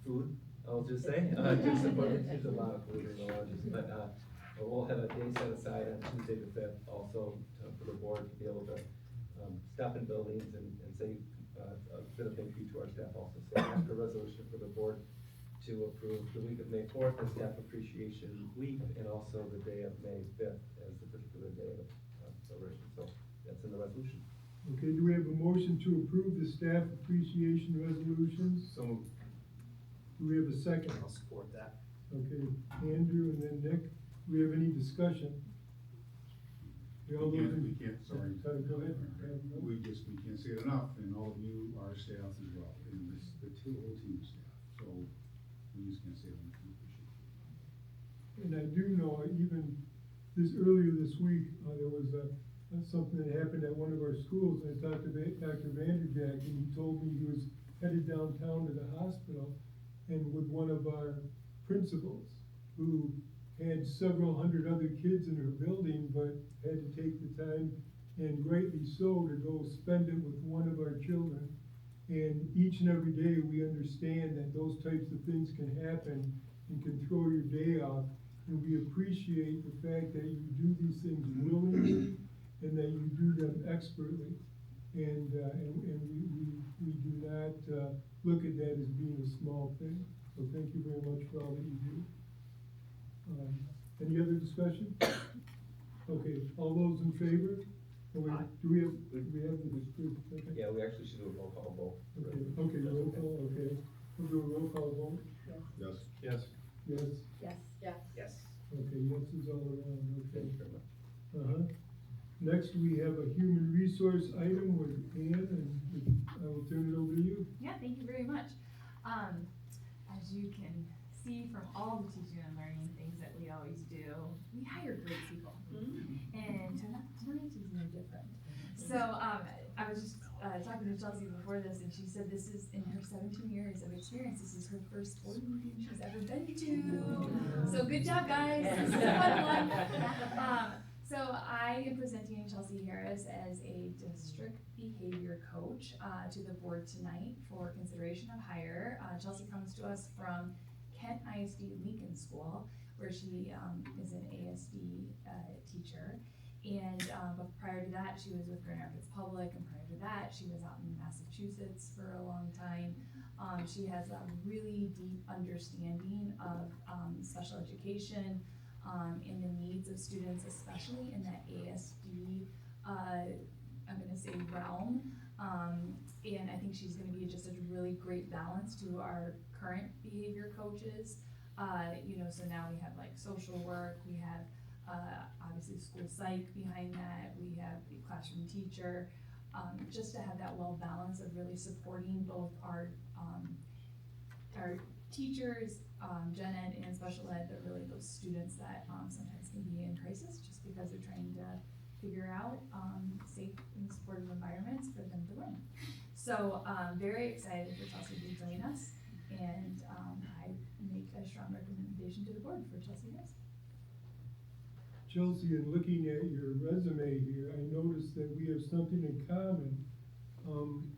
food, I'll just say. There's a lot of food in the lunches, but we'll have a day set aside on Tuesday the 5th also for the board to be able to stop in buildings and say a bit of thank you to our staff also. So I ask a resolution for the board to approve the week of May 4th as Staff Appreciation Week, and also the day of May 5th as the particular day of celebration. So that's in the resolution. Okay, do we have a motion to approve the staff appreciation resolutions? So Do we have a second? I'll support that. Okay, Andrew and then Nick. Do we have any discussion? All those in- We can't, sorry. Go ahead. We can't say it enough, and all of you are staff as well, and this, the whole team of staff, so we just can't say it enough, we appreciate it. And I do know, even earlier this week, there was something that happened at one of our schools, and I talked to Dr. Vanderjack, and he told me he was headed downtown to the hospital, and with one of our principals, who had several hundred other kids in her building, but had to take the time, and greatly so, to go spend it with one of our children. And each and every day, we understand that those types of things can happen and can throw your day off. And we appreciate the fact that you do these things willingly and that you do them expertly. And we do not look at that as being a small thing. So thank you very much for all that you do. Any other discussion? Okay, all those in favor? Do we have the, okay. Yeah, we actually should do a roll call vote. Okay, roll call, okay. We'll do a roll call vote. Yes. Yes. Yes, Yes. Yes. Yes. okay, yes is all around, okay. Thank you very much. Next, we have a human resource item with Ann, and I will turn it over to you. Yeah, thank you very much. As you can see from all the teaching and learning things that we always do, we hire great people. And tonight is no different. So I was just talking to Chelsea before this, and she said this is, in her 17 years of experience, this is her first board meeting she's ever been to. So good job, guys. This is a fun one. So I am presenting Chelsea Harris as a district behavior coach to the board tonight for consideration of hire. Chelsea comes to us from Kent ISD Lincoln School, where she is an ASD teacher. And but prior to that, she was with Grand Rapids Public, and prior to that, she was out in Massachusetts for a long time. She has a really deep understanding of special education and the needs of students, especially in that ASD, I'm gonna say realm. And I think she's gonna be just a really great balance to our current behavior coaches. You know, so now we have like social work, we have obviously school psych behind that, we have the classroom teacher, just to have that well balance of really supporting both our teachers, gen ed and special ed, but really those students that sometimes can be in crisis just because they're trying to figure out safe and supportive environments for them to learn. So very excited for Chelsea to join us, and I make a strong recommendation to the board for Chelsea Harris. Chelsea, in looking at your resume here, I noticed that we have something in common.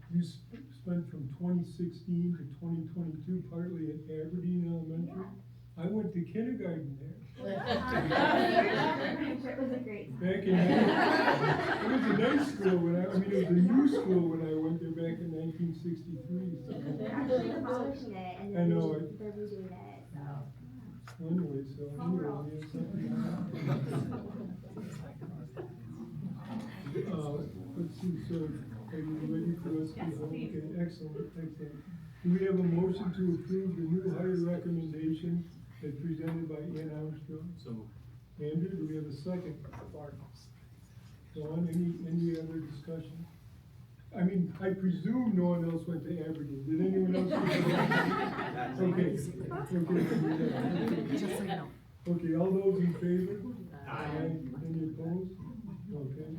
You spent from 2016 to 2022 partly at Aberdeen Elementary. Yeah. I went to kindergarten there. It was a great. Back in, it was a nice school when it was a new school when I went there back in 1963. So. They're actually abolishing it, and I know they're redoing it, so. Anyway, we have something. Let's see, so are you ready for us to? Yes, please. Okay, excellent. Do we have a motion to approve the new hire recommendation as presented by Ann Armstrong. So moved. Andrew, do we have a second? Dawn, any other discussion? I mean, I presume no one else went to Aberdeen. Did anyone else? Okay. Just so you know. Okay, all those in favor? Aye. Any opposed? Okay.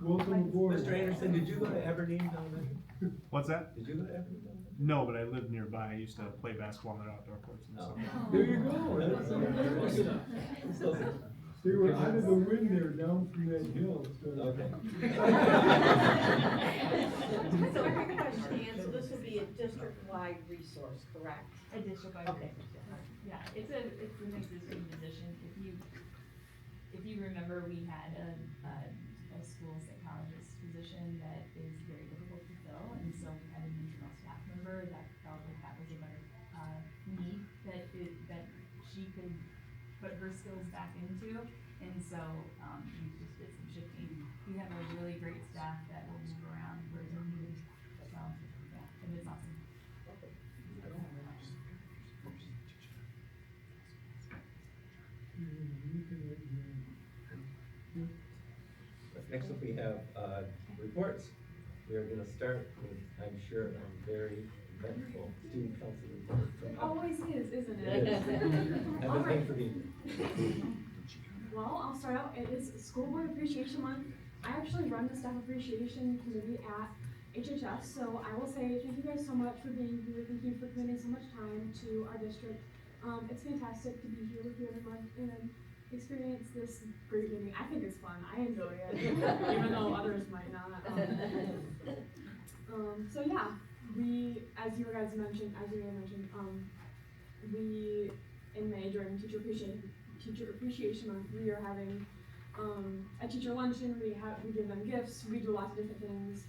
Welcome aboard. Mr. Anderson, did you go to Aberdeen down there? What's that? Did you go to Aberdeen? No, but I lived nearby. I used to play basketball at outdoor courts in the summer. There you go. They were out of the wind there, down from that hill, so. Okay. So quick question, Ann, so this will be a district-wide resource, correct? A district-wide position. Yeah, it's an existing position. If you remember, we had a school psychologist position that is very difficult to fill, and so we had an internal staff member that felt like that was a better need that she could put her skills back into, and so we just did some shifting. We have a really great staff that will move around where they're needed, so yeah, and it's awesome. Next up, we have, reports. We are gonna start with, I'm sure, a very eventful student council report. It always is, isn't it? I've been paying for being here. Well, I'll start out, it is School Board Appreciation Month. I actually run the Staff Appreciation Committee at HHS, so I will say thank you guys so much for being here, thank you for committing so much time to our district. It's fantastic to be here with you every month and experience this great meeting. I think it's fun, I enjoy it, even though others might not. So yeah, we, as you guys mentioned, we, in May during Teacher Appreciation Month, we are having a teacher luncheon. We give them gifts. We do lots of different things.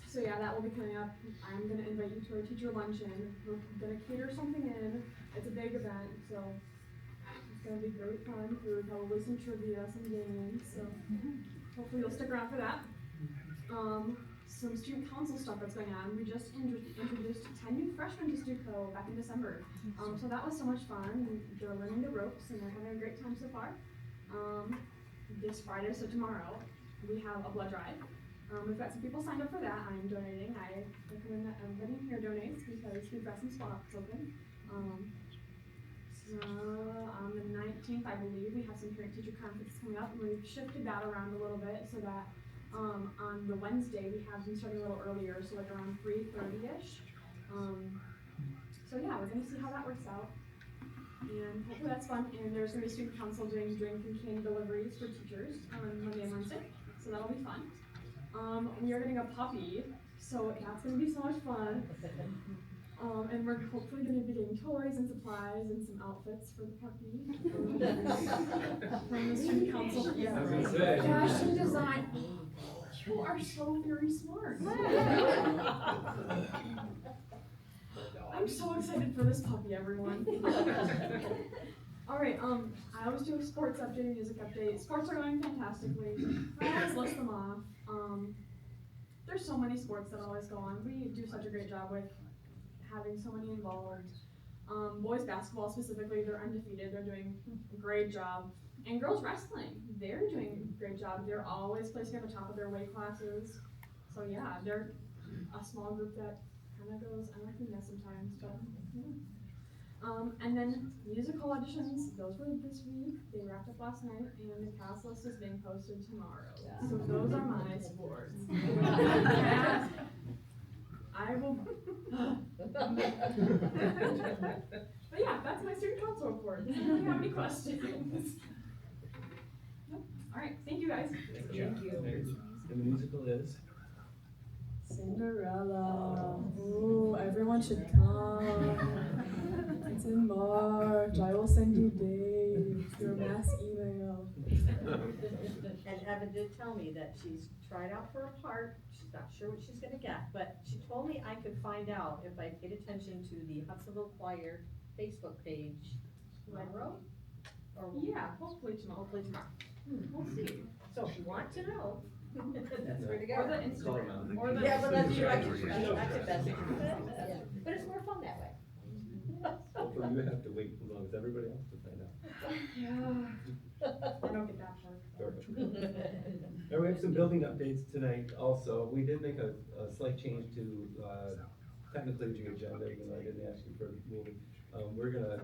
So yeah, that will be coming up. I'm gonna invite you to our teacher luncheon. We're gonna cater something in. It's a big event, so it's gonna be great fun. Through probably some trivia, some games. So hopefully you'll stick around for that. Some student council stuff that's going on. We just introduced 10 new freshmen to StuCo back in December. So that was so much fun. They're learning the ropes and they're having a great time so far. This Friday, so tomorrow, we have a blood drive. We've got some people signed up for that. I'm donating. I recommend that everybody here donates because we've got some spots open. So on the 19th, I believe, we have some parent-teacher conferences coming up, and we've shifted that around a little bit so that on the Wednesday, we have them starting a little earlier, so like around 3:30-ish. So yeah, we're gonna see how that works out. And hopefully that's fun. And there's gonna be student council doing drink and candy deliveries for teachers on Monday and Wednesday, so that'll be fun. We are getting a puppy, so that's gonna be so much fun. And we're hopefully gonna be getting toys and supplies and some outfits for the puppy. From the student council. Yeah. Fashion design. You are so very smart. I'm so excited for this puppy, everyone. All right, I always do a sports update and music update. Sports are going fantastically. I always list them off. There's so many sports that always go on. We do such a great job with having so many involved. Boys basketball specifically, they're undefeated. They're doing a great job. And girls wrestling, they're doing a great job. They're always placing at the top of their weight classes. So yeah, they're a small group that kind of goes unrecognized sometimes, but yeah. And then musical auditions, those were this week. They wrapped up last night, and the cast list is being posted tomorrow. Yeah. So those are my sports. Yeah. I will. But yeah, that's my student council report. Do you have any questions? Nope. All right, thank you guys. Thank you. And the musical is? Cinderella. Ooh, everyone should come. It's in March. I will send you dates through a mass email. And Eva did tell me that she's tried out for a part. She's not sure what she's gonna get, but she told me I could find out if I paid attention to the Hudsonville Choir Facebook page tomorrow. Or yeah, hopefully tomorrow. Hopefully tomorrow. We'll see. So if you want to know, that's where to go. Or the Instagram. Or the yeah, but that's your actually. But it's more fun that way. Hopefully you have to wait as long as everybody else to find out. Yeah. I don't get that part. Perfect. Now, we have some building updates tonight also. We did make a slight change to, technically the agenda, even though I didn't ask you for a meeting. We're gonna,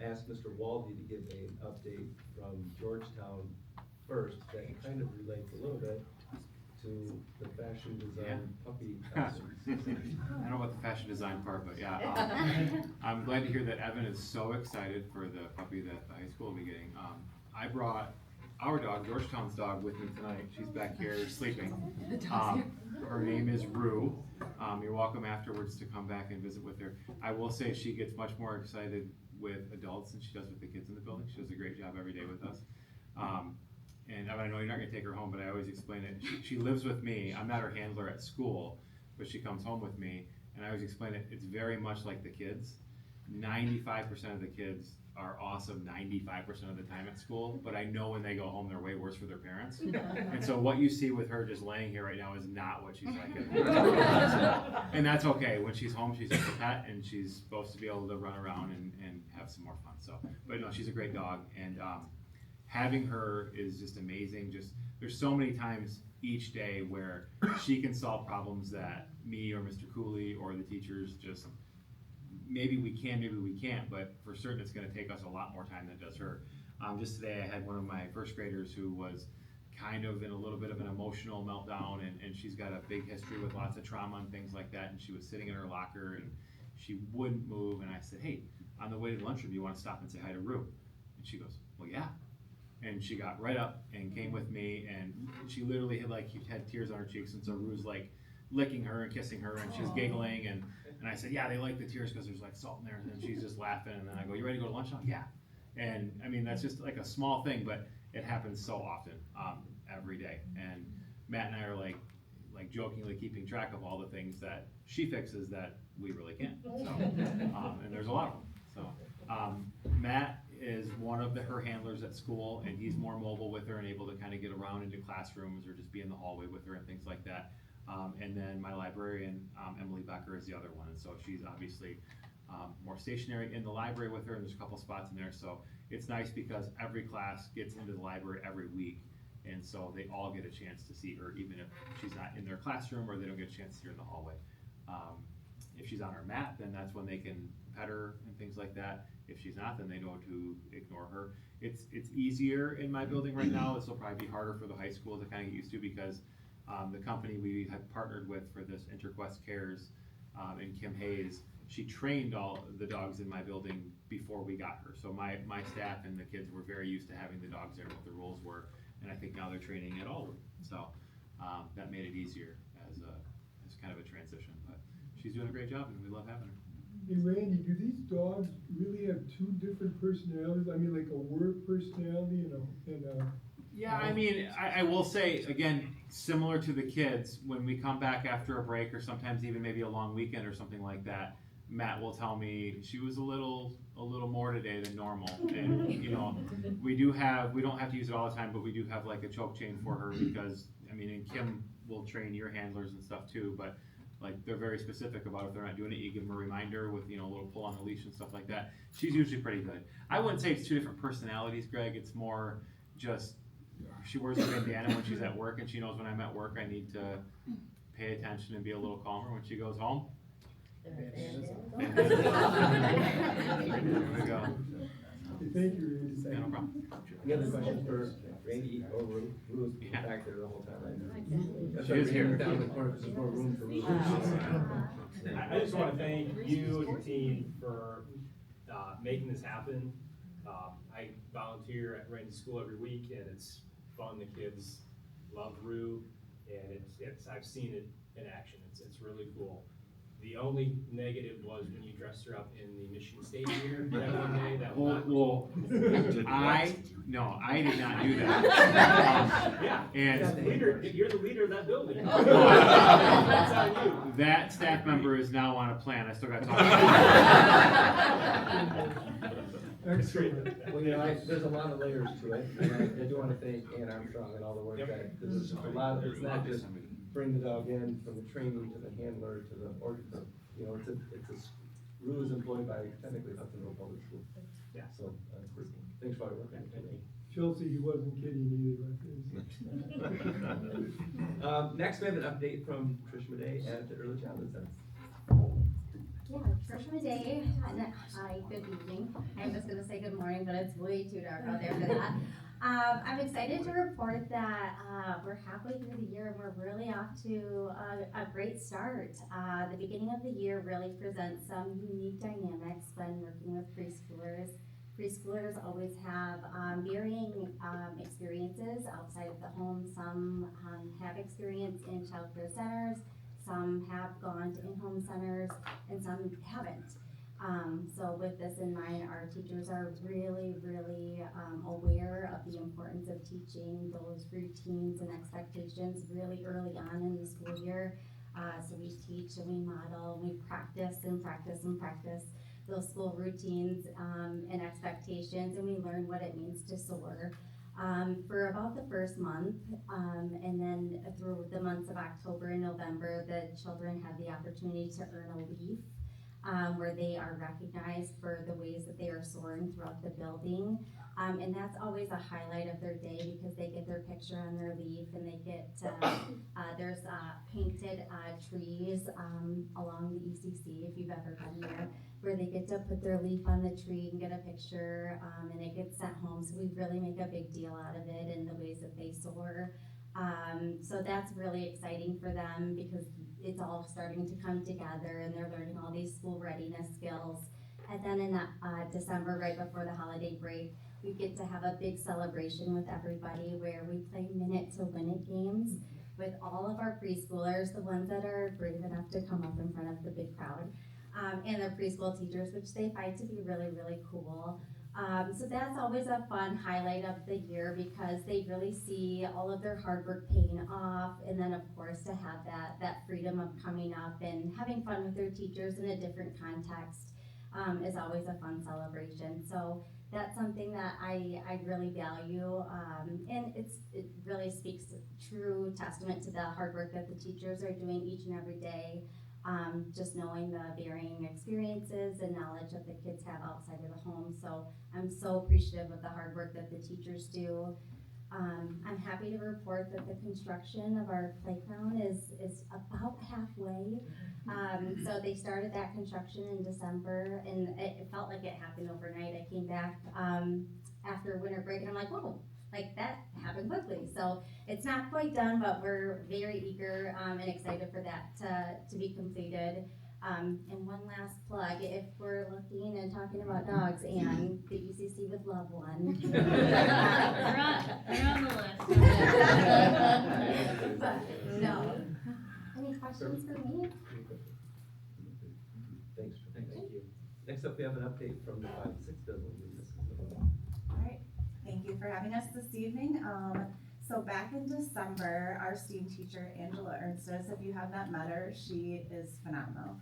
ask Mr. Waldy to give an update from Georgetown first, that kind of relates a little bit to the fashion design puppy. I don't know about the fashion design part, but yeah, I'm glad to hear that Evan is so excited for the puppy that the high school will be getting. I brought our dog, Georgetown's dog, with me tonight. She's back here sleeping. Her name is Rue. You're welcome afterwards to come back and visit with her. I will say she gets much more excited with adults than she does with the kids in the building. She does a great job every day with us. And I know you're not gonna take her home, but I always explain it. She lives with me. I'm not her handler at school, but she comes home with me, and I always explain it. It's very much like the kids. 95% of the kids are awesome 95% of the time at school, but I know when they go home, they're way worse for their parents. And so what you see with her just laying here right now is not what she's like. And that's okay. When she's home, she's just a pet, and she's supposed to be able to run around and have some more fun. So, but no, she's a great dog, and having her is just amazing. Just there's so many times each day where she can solve problems that me or Mr. Cooley or the teachers just maybe we can, maybe we can't, but for certain it's going to take us a lot more time than it does her. Just today I had one of my first graders who was kind of in a little bit of an emotional meltdown, and she's got a big history with lots of trauma and things like that, and she was sitting in her locker and she wouldn't move, and I said, hey, on the way to the lunchroom, you want to stop and say hi to Rue? And she goes, well, yeah. And she got right up and came with me, and she literally had tears on her cheeks, and so Rue's like licking her and kissing her, and she's giggling, and I said, yeah, they like the tears because there's like salt in there, and then she's just laughing, and then I go, you ready to go to lunch now? Yeah. And I mean, that's just like a small thing, but it happens so often, every day. And Matt and I are like jokingly keeping track of all the things that she fixes that we really can't. So, and there's a lot of them. So, Matt is one of her handlers at school, and he's more mobile with her and able to kind of get around into classrooms or just be in the hallway with her and things like that. And then my librarian, Emily Becker, is the other one, and so she's obviously more stationary in the library with her, and there's a couple spots in there, so it's nice because every class gets into the library every week, and so they all get a chance to see her, even if she's not in their classroom or they don't get a chance to see her in the hallway. If she's on her mat, then that's when they can pet her and things like that. If she's not, then they know to ignore her. It's easier in my building right now. This will probably be harder for the high school to kind of get used to, because the company we have partnered with for this InterQuest Cares, and Kim Hayes, she trained all the dogs in my building before we got her. So my staff and the kids were very used to having the dogs there, what the rules were, and I think now they're training at all of them. So that made it easier as kind of a transition. But she's doing a great job, and we love having her. Hey Randy, do these dogs really have two different personalities? I mean, like a work personality and a Yeah, I mean, I will say, again, similar to the kids, when we come back after a break or sometimes even maybe a long weekend or something like that, Matt will tell me she was a little more today than normal. And, you know, we don't have to use it all the time, but we do have like a choke chain for her because, I mean, and Kim will train your handlers and stuff too, but like they're very specific about if they're not doing it, you give them a reminder with, you know, a little pull on the leash and stuff like that. She's usually pretty good. I wouldn't say it's two different personalities, Greg. It's more just, she wears a bandana when she's at work, and she knows when I'm at work I need to pay attention and be a little calmer. When she goes home, there we go. Thank you, Randy. Yeah, no problem. Any other questions for Randy or Rue's back there the whole time? She is here. Down the corner, 'cause there's more room for Rue. I just want to thank you and your team for making this happen. I volunteer at Randy's school every week, and it's fun. The kids love Rue, and I've seen it in action. It's really cool. The only negative was when you dressed her up in the Michigan State gear that one day. That Well, I did not do that. Yeah, And you're the leader of that building. That's on you. That staff member is now on a plan. I still got to talk to him. Excellent. Well, you know, there's a lot of layers to it, and I do want to thank Ann Armstrong and all the work that, because there's just a lot, it's not just bring the dog in, from the training to the handler to the, or, you know, it's a Rue is employed by technically Hudsonville Public School. Yeah. So, thanks for all your work. Chelsea, he wasn't kidding either, I think. Next, we have an update from Trish Madej at the Early Childhood Center. Yeah, Trish Day. Hi, good evening. I was gonna say good morning, but it's way too dark out there for that. I'm excited to report that we're halfway through the year and we're really off to a great start. The beginning of the year really presents some unique dynamics when working with preschoolers. Preschoolers always have varying experiences outside of the home. Some have experience in childcare centers, some have gone to in-home centers, and some haven't. So with this in mind, our teachers are really aware of the importance of teaching those routines and expectations really early on in the school year. So we teach and we model, we practice those school routines and expectations, and we learn what it means to soar. For about the first month, and then through the months of October and November, the children have the opportunity to earn a leaf, where they are recognized for the ways that they are soaring throughout the building. And that's always a highlight of their day because they get their picture on their leaf and they get, there's painted trees along the ECC, if you've ever been there, where they get to put their leaf on the tree and get a picture, and it gets sent home. So we really make a big deal out of it and the ways that they soar. So that's really exciting for them because it's all starting to come together and they're learning all these school readiness skills. And then in December, right before the holiday break, we get to have a big celebration with everybody where we play minute to win it games with all of our preschoolers, the ones that are brave enough to come up in front of the big crowd, and their preschool teachers, which they find to be really cool. So that's always a fun highlight of the year because they really see all of their hard work paying off, and then of course to have that freedom of coming up and having fun with their teachers in a different context is always a fun celebration. So that's something that I really value, and it really speaks true testament to the hard work that the teachers are doing each and every day. Just knowing the varying experiences and knowledge that the kids have outside of the home. So I'm so appreciative of the hard work that the teachers do. I'm happy to report that the construction of our playground is about halfway. So they started that construction in December and it felt like it happened overnight. I came back after winter break and I'm like, whoa, like that happened quickly. So it's not quite done, but we're very eager and excited for that to be completed. And one last plug, if we're looking and talking about dogs and the ECC would love one. You're on the list. But no. Any questions for me? Thanks. Thank you. Next up, we have an update from the 5-6 building. All right, thank you for having us this evening. So back in December, our STEAM teacher, Angela Ernstes, if you have not met her, she is phenomenal.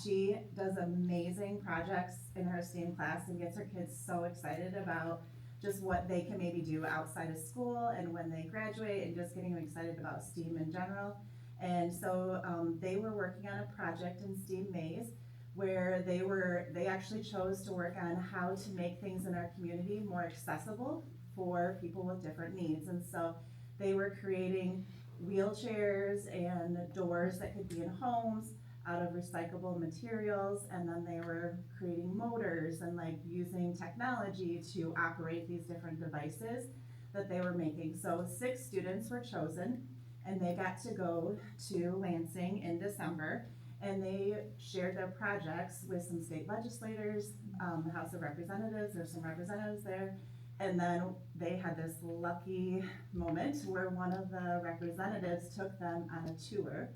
She does amazing projects in her STEAM class and gets her kids so excited about just what they can maybe do outside of school and when they graduate and just getting them excited about STEAM in general. And so they were working on a project in STEAM Maze where they actually chose to work on how to make things in our community more accessible for people with different needs. And so they were creating wheelchairs and doors that could be in homes out of recyclable materials, and then they were creating motors and like using technology to operate these different devices that they were making. So 6 students were chosen and they got to go to Lansing in December and they shared their projects with some state legislators, the House of Representatives, there's some representatives there. And then they had this lucky moment where one of the representatives took them on a tour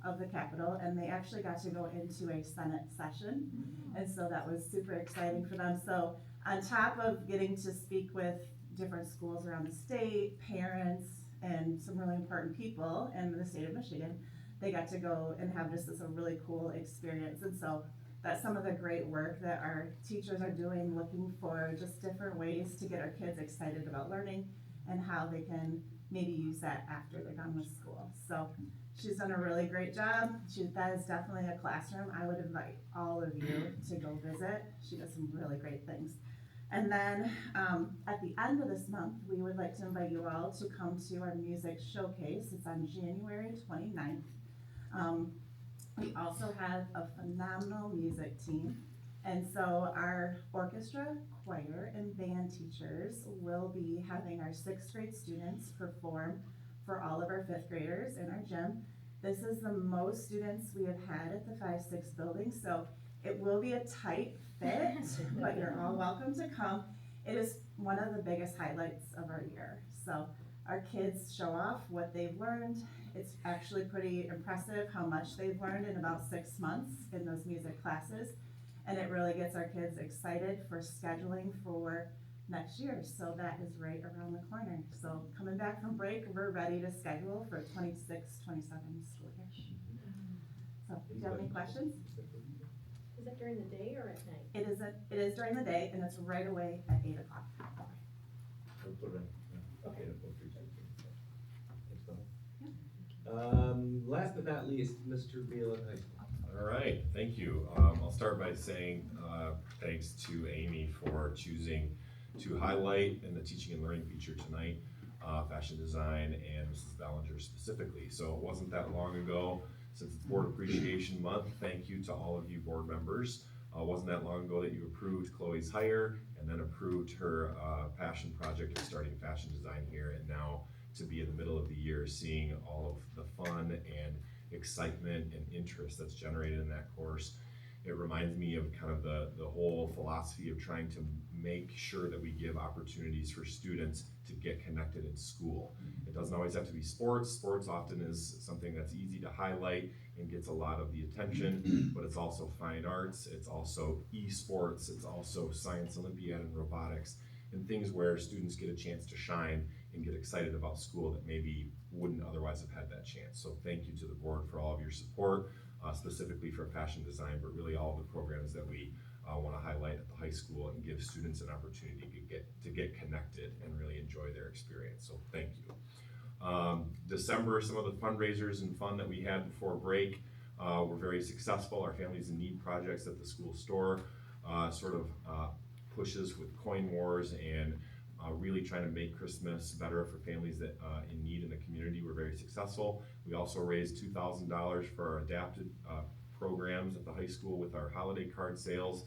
of the Capitol, and they actually got to go into a Senate session. And so that was super exciting for them. So on top of getting to speak with different schools around the state, parents, and some really important people in the state of Michigan, they got to go and have just this a really cool experience. And so that's some of the great work that our teachers are doing, looking for just different ways to get our kids excited about learning and how they can maybe use that after they're done with school. So She's done a really great job. That is definitely a classroom I would invite all of you to go visit. She does some really great things. And then at the end of this month, we would like to invite you all to come to our music showcase. It's on January 29th. We also have a phenomenal music team. And so our orchestra, choir, and band teachers will be having our 6th grade students perform for all of our 5th graders in our gym. This is the most students we have had at the 5-6 building, so it will be a tight fit, but you're all welcome to come. It is one of the biggest highlights of our year. So our kids show off what they've learned. It's actually pretty impressive how much they've learned in about 6 months in those music classes. And it really gets our kids excited for scheduling for next year. So that is right around the corner. So coming back from break, we're ready to schedule for 26-27 school year. So do you have any questions? Is that during the day or at night? It is during the day, and it's right away at 8 o'clock. Okay. Last but not least, Mr. Beal at high school. All right, thank you. I'll start by saying thanks to Amy for choosing to highlight in the teaching and learning feature tonight fashion design and Mrs. Ballinger specifically. So it wasn't that long ago since it's Board Appreciation Month. Thank you to all of you board members. Wasn't that long ago that you approved Chloe's hire and then approved her passion project of starting fashion design here, and now to be in the middle of the year seeing all of the fun and excitement and interest that's generated in that course. It reminds me of kind of the whole philosophy of trying to make sure that we give opportunities for students to get connected in school. It doesn't always have to be sports. Sports often is something that's easy to highlight and gets a lot of the attention, but it's also fine arts, it's also esports, it's also science olympiad and robotics, and things where students get a chance to shine and get excited about school that maybe wouldn't otherwise have had that chance. So thank you to the board for all of your support, specifically for fashion design, but really all of the programs that we want to highlight at the high school and give students an opportunity to get connected and really enjoy their experience. So thank you. December, some of the fundraisers and fun that we had before break were very successful. Our Families in Need projects at the school store sort of pushes with coin wars and really trying to make Christmas better for families that in need in the community were very successful. We also raised $2,000 for our adapted programs at the high school with our holiday card sales.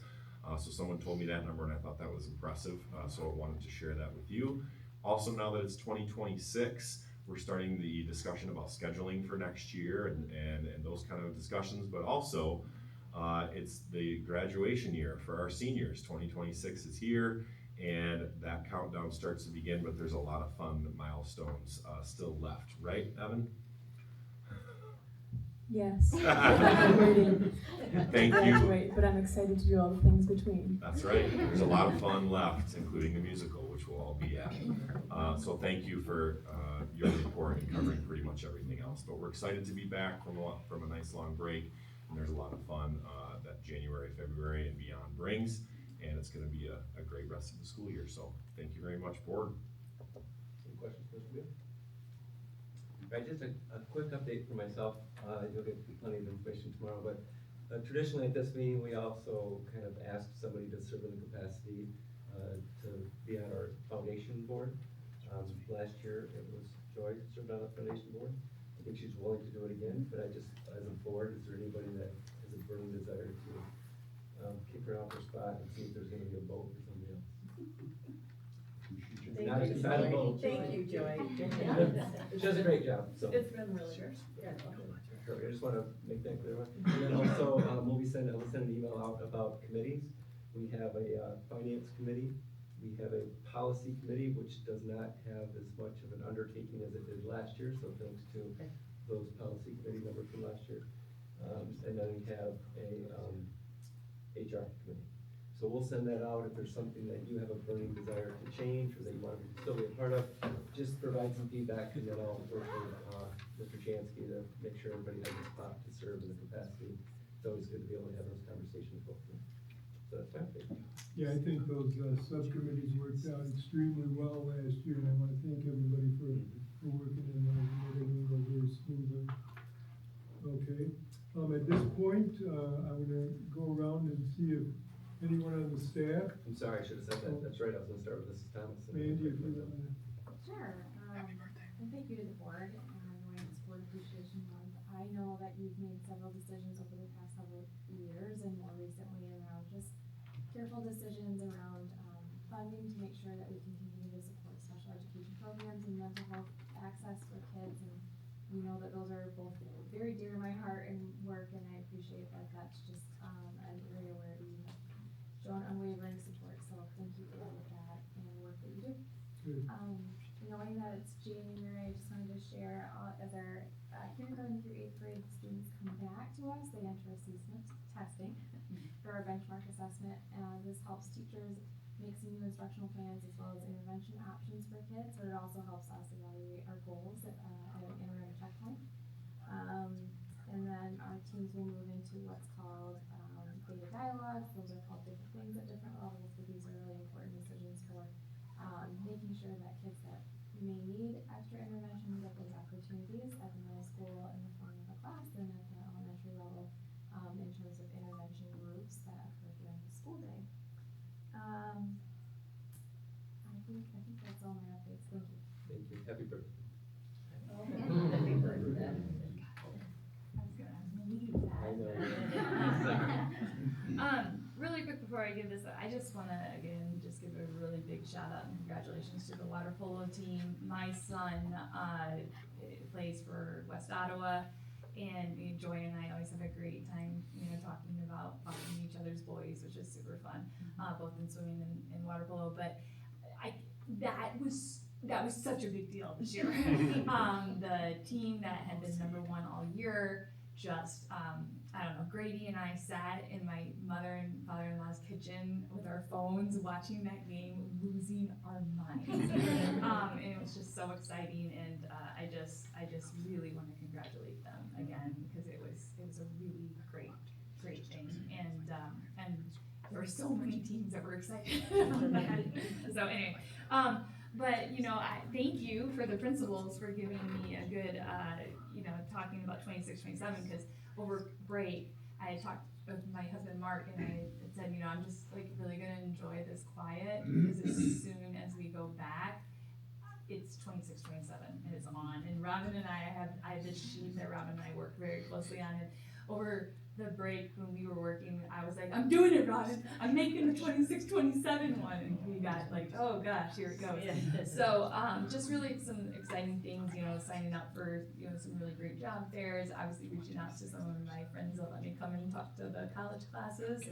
So someone told me that number and I thought that was impressive, so I wanted to share that with you. Also, now that it's 2026, we're starting the discussion about scheduling for next year and those kind of discussions, but also it's the graduation year for our seniors. 2026 is here, and that countdown starts to begin, but there's a lot of fun milestones still left, right, Evan? Yes. I'm waiting. Thank you. Graduate, but I'm excited to do all the things between. That's right. There's a lot of fun left, including the musical, which we'll all be at. So thank you for your report and covering pretty much everything else. But we're excited to be back from a nice long break, and there's a lot of fun that January, February, and beyond brings, and it's going to be a great rest of the school year. So thank you very much, board. Any questions, Mr. Beal? Right, just a quick update for myself. You'll get plenty of information tomorrow, but traditionally at this meeting, we also kind of asked somebody to serve in the capacity to be on our foundation board. Last year, it was Joy who served on the foundation board. I think she's willing to do it again, but I just, as a board, is there anybody that has a burning desire to kick her off her spot and see if there's gonna be a vote for somebody else? Not a decided vote. Thank you, Joy. She does a great job, so. It's been really good. I just want to make that clear. And then also, we'll send an email out about committees. We have a finance committee. We have a policy committee, which does not have as much of an undertaking as it did last year. So thanks to those policy committee members from last year. And then we have a HR committee. So we'll send that out. If there's something that you have a burning desire to change or that you want to still be a part of, just provide some feedback, and then I'll work with Mr. Chansky to make sure everybody has a spot to serve in the capacity. It's always good to be able to have those conversations both. So that's fine. Yeah, I think those subcommittees worked out extremely well last year, and I want to thank everybody for working in those, and everything go very smoothly. Okay, at this point, I'm gonna go around and see if anyone on the staff, I'm sorry, I should have said that, that's right, I was gonna start with Mrs. Thomas. Mandy, if you wanna. Sure, and thank you to the board, knowing it's Board Appreciation Month. I know that you've made several decisions over the past several years and more recently around just careful decisions around, funding to make sure that we can continue to support special education programs and mental health access for kids. And we know that those are both very dear to my heart and work, and I appreciate that that's just, an area where you have shown unwavering support, so thank you for all of that and the work that you do. Good. Knowing that it's January, I just wanted to share, as our kindergarten through 8th grade students come back to us, they enter a season of testing for our benchmark assessment. This helps teachers make some new instructional plans as well as intervention options for kids, but it also helps us evaluate our goals at an interim checkpoint. And then our teams will move into what's called data dialogues. Those are called different things at different levels, but these are really important decisions for making sure that kids that may need extra intervention get those opportunities at the middle school in the form of a class and at the elementary level in terms of intervention groups that occur during the school day. I think that's all my updates. Thank you. Thank you, happy birthday. Happy birthday. Really quick before I give this, I just wanna again, just give a really big shout out and congratulations to the water polo team. My son, plays for West Ottawa, and Joy and I always have a great time, talking about following each other's boys, which is super fun, both in swimming and water polo, but that was such a big deal this year. The team that had been #1 all year, just, I don't know, Grady and I sat in my mother and father-in-law's kitchen with our phones watching that game, losing our minds. And it was just so exciting, and I just really want to congratulate them again, because it was a really great thing, and there were so many teams that were excited about that. So anyway, but I thank you for the principals for giving me a good, talking about 26, 27, because over break, I talked with my husband Mark, and I said, I'm just really gonna enjoy this quiet, because as soon as we go back, it's 26, 27, and it's on. And Robin and I have this sheet that Robin and I work very closely on, and over the break when we were working, I was like, I'm doing it, Robin. I'm making the 26, 27 one. And we got oh gosh, here it goes. So just really some exciting things, signing up for, some really great job fairs, obviously reaching out to some of my friends that let me come and talk to the college classes.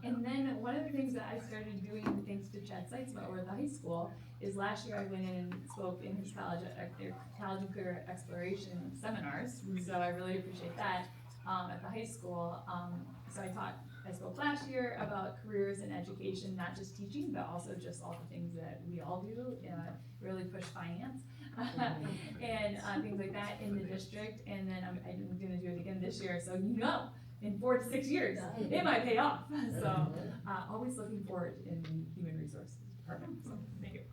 And then one of the things that I started doing, thanks to Chad Seitzma over at the high school, is last year I went in and spoke in his college and career exploration seminars. So I really appreciate that. At the high school, so I spoke last year about careers in education, not just teaching, but also just all the things that we all do, really push finance, and things like that in the district, and then I'm gonna do it again this year, so in 4 to 6 years, it might pay off, so, always looking forward in the human resources department, so, thank you.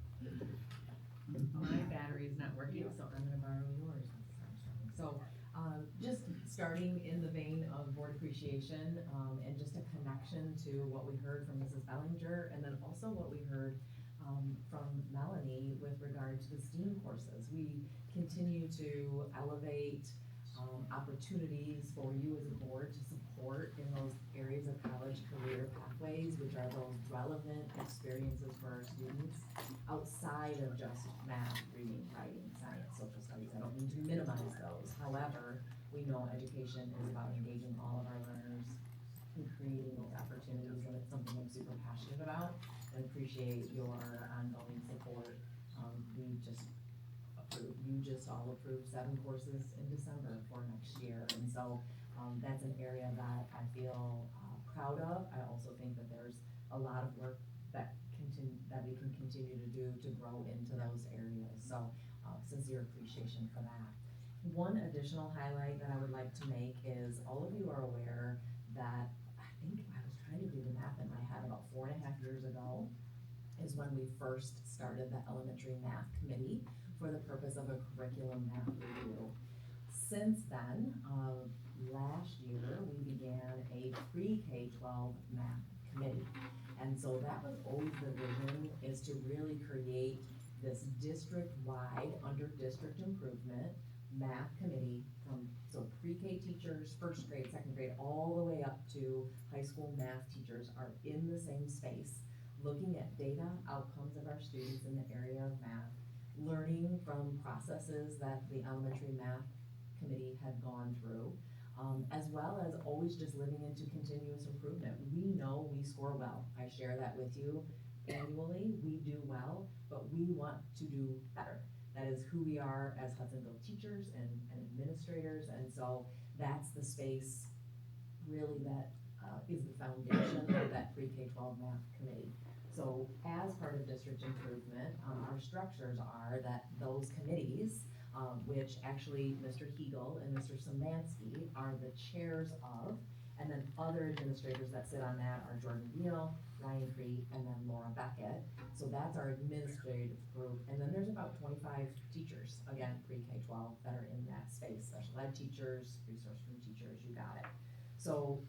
My battery is not working, so I'm gonna borrow yours. So, just starting in the vein of board appreciation, and just a connection to what we heard from Mrs. Bellinger, and then also what we heard from Melanie with regard to the STEAM courses. We continue to elevate opportunities for you as a board to support in those areas of college career pathways, which are those relevant experiences for our students outside of just math, reading, writing, science, social studies. I don't mean to minimize those. However, we know education is about engaging all of our learners and creating those opportunities, and it's something I'm super passionate about, and appreciate your ongoing support. You just all approved 7 courses in December for next year, and so that's an area that I feel proud of. I also think that there's a lot of work that we can continue to do to grow into those areas, so sincere appreciation for that. One additional highlight that I would like to make is all of you are aware that I think I was trying to do the math in my head about 4.5 years ago is when we first started the elementary math committee for the purpose of a curriculum math review. Since then, last year, we began a pre-K-12 math committee. And so that was always the vision, is to really create this district-wide, under district improvement, math committee from, so pre-K teachers, first grade, second grade, all the way up to high school math teachers are in the same space, looking at data, outcomes of our students in the area of math, learning from processes that the elementary math committee had gone through, as well as always just living into continuous improvement. We know we score well. I share that with you annually. We do well, but we want to do better. That is who we are as Hudsonville teachers and administrators, and so that's the space really that is the foundation of that pre-K-12 math committee. So as part of district improvement, our structures are that those committees, which actually Mr. Hegel and Mr. Szymanski are the chairs of, and then other administrators that sit on that are Jordan Beal, Ryan Crete, and then Laura Beckett. So that's our administrative group. And then there's about 25 teachers, again, pre-K-12, that are in that space. Special ed teachers, resource room teachers, you got it. So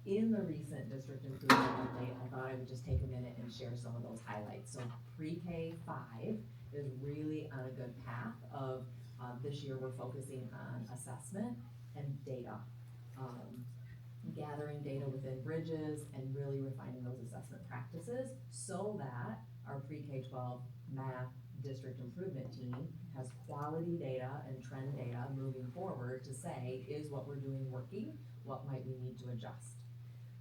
in the recent district improvement update, I thought I would just take a minute and share some of those highlights. So pre-K-5 is really on a good path of, this year we're focusing on assessment and data. Gathering data within Bridges and really refining those assessment practices so that our pre-K-12 math district improvement team has quality data and trend data moving forward to say, is what we're doing working? What might we need to adjust?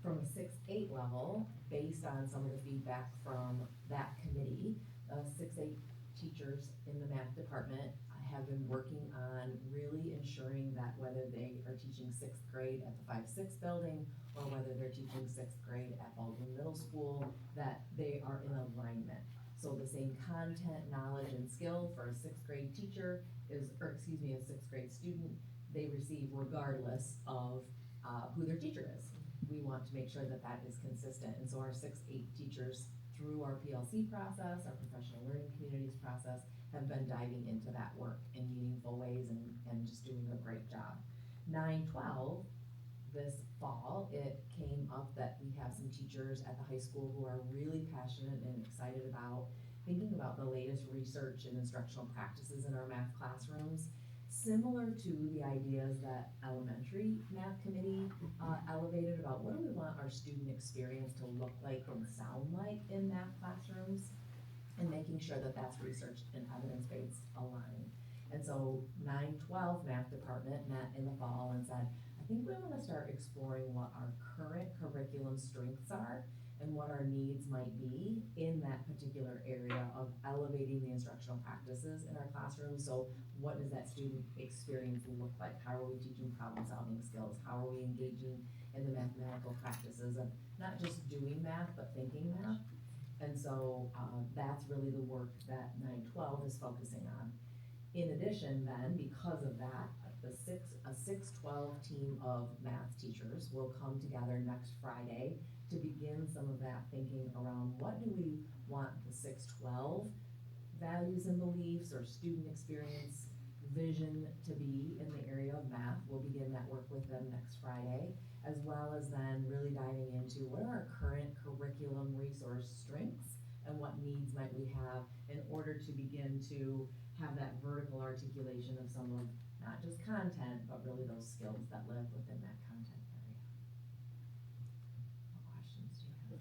From a 6-8 level, based on some of the feedback from that committee, 6-8 teachers in the math department have been working on really ensuring that whether they are teaching 6th grade at the 5-6 building or whether they're teaching 6th grade at Baldwin Middle School, that they are in alignment. So the same content, knowledge, and skill for a 6th grade teacher is, or excuse me, a 6th grade student, they receive regardless of who their teacher is. We want to make sure that that is consistent. And so our 6-8 teachers, through our PLC process, our professional learning communities process, have been diving into that work in meaningful ways and just doing a great job. 9-12, this fall, it came up that we have some teachers at the high school who are really passionate and excited about thinking about the latest research and instructional practices in our math classrooms, similar to the ideas that elementary math committee elevated about what do we want our student experience to look like and sound like in math classrooms, and making sure that that's research and evidence-based aligned. And so 9-12 math department met in the fall and said, I think we want to start exploring what our current curriculum strengths are and what our needs might be in that particular area of elevating the instructional practices in our classrooms. So what does that student experience look like? How are we teaching problem-solving skills? How are we engaging in the mathematical practices of not just doing math, but thinking math? And so that's really the work that 9-12 is focusing on. In addition then, because of that, a 6-12 team of math teachers will come together next Friday to begin some of that thinking around what do we want the 6-12 values and beliefs or student experience vision to be in the area of math. We'll begin that work with them next Friday, as well as then really diving into what are our current curriculum resource strengths and what needs might we have in order to begin to have that vertical articulation of some of not just content, but really those skills that live within that content area. What questions do you have?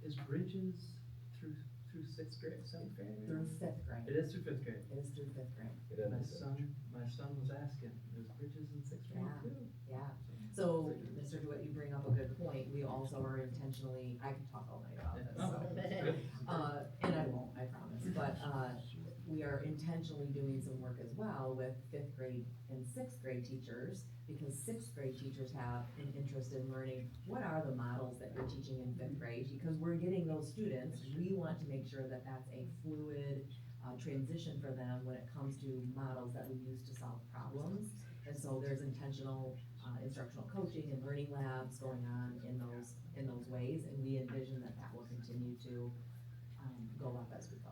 Is Bridges through 6th grade, 7th grade? Through 5th grade. It is through 5th grade. It is through 5th grade. My son was asking, is Bridges in 6th grade too? Yeah. So, Mr. DeWitt, you bring up a good point. We also are intentionally, I could talk all night about this, and I won't, I promise, but we are intentionally doing some work as well with 5th grade and 6th grade teachers, because 6th grade teachers have an interest in learning what are the models that you're teaching in 5th grade, because we're getting those students. We want to make sure that that's a fluid transition for them when it comes to models that we use to solve problems. And so there's intentional instructional coaching and learning labs going on in those ways, and we envision that that will continue to go up as we go.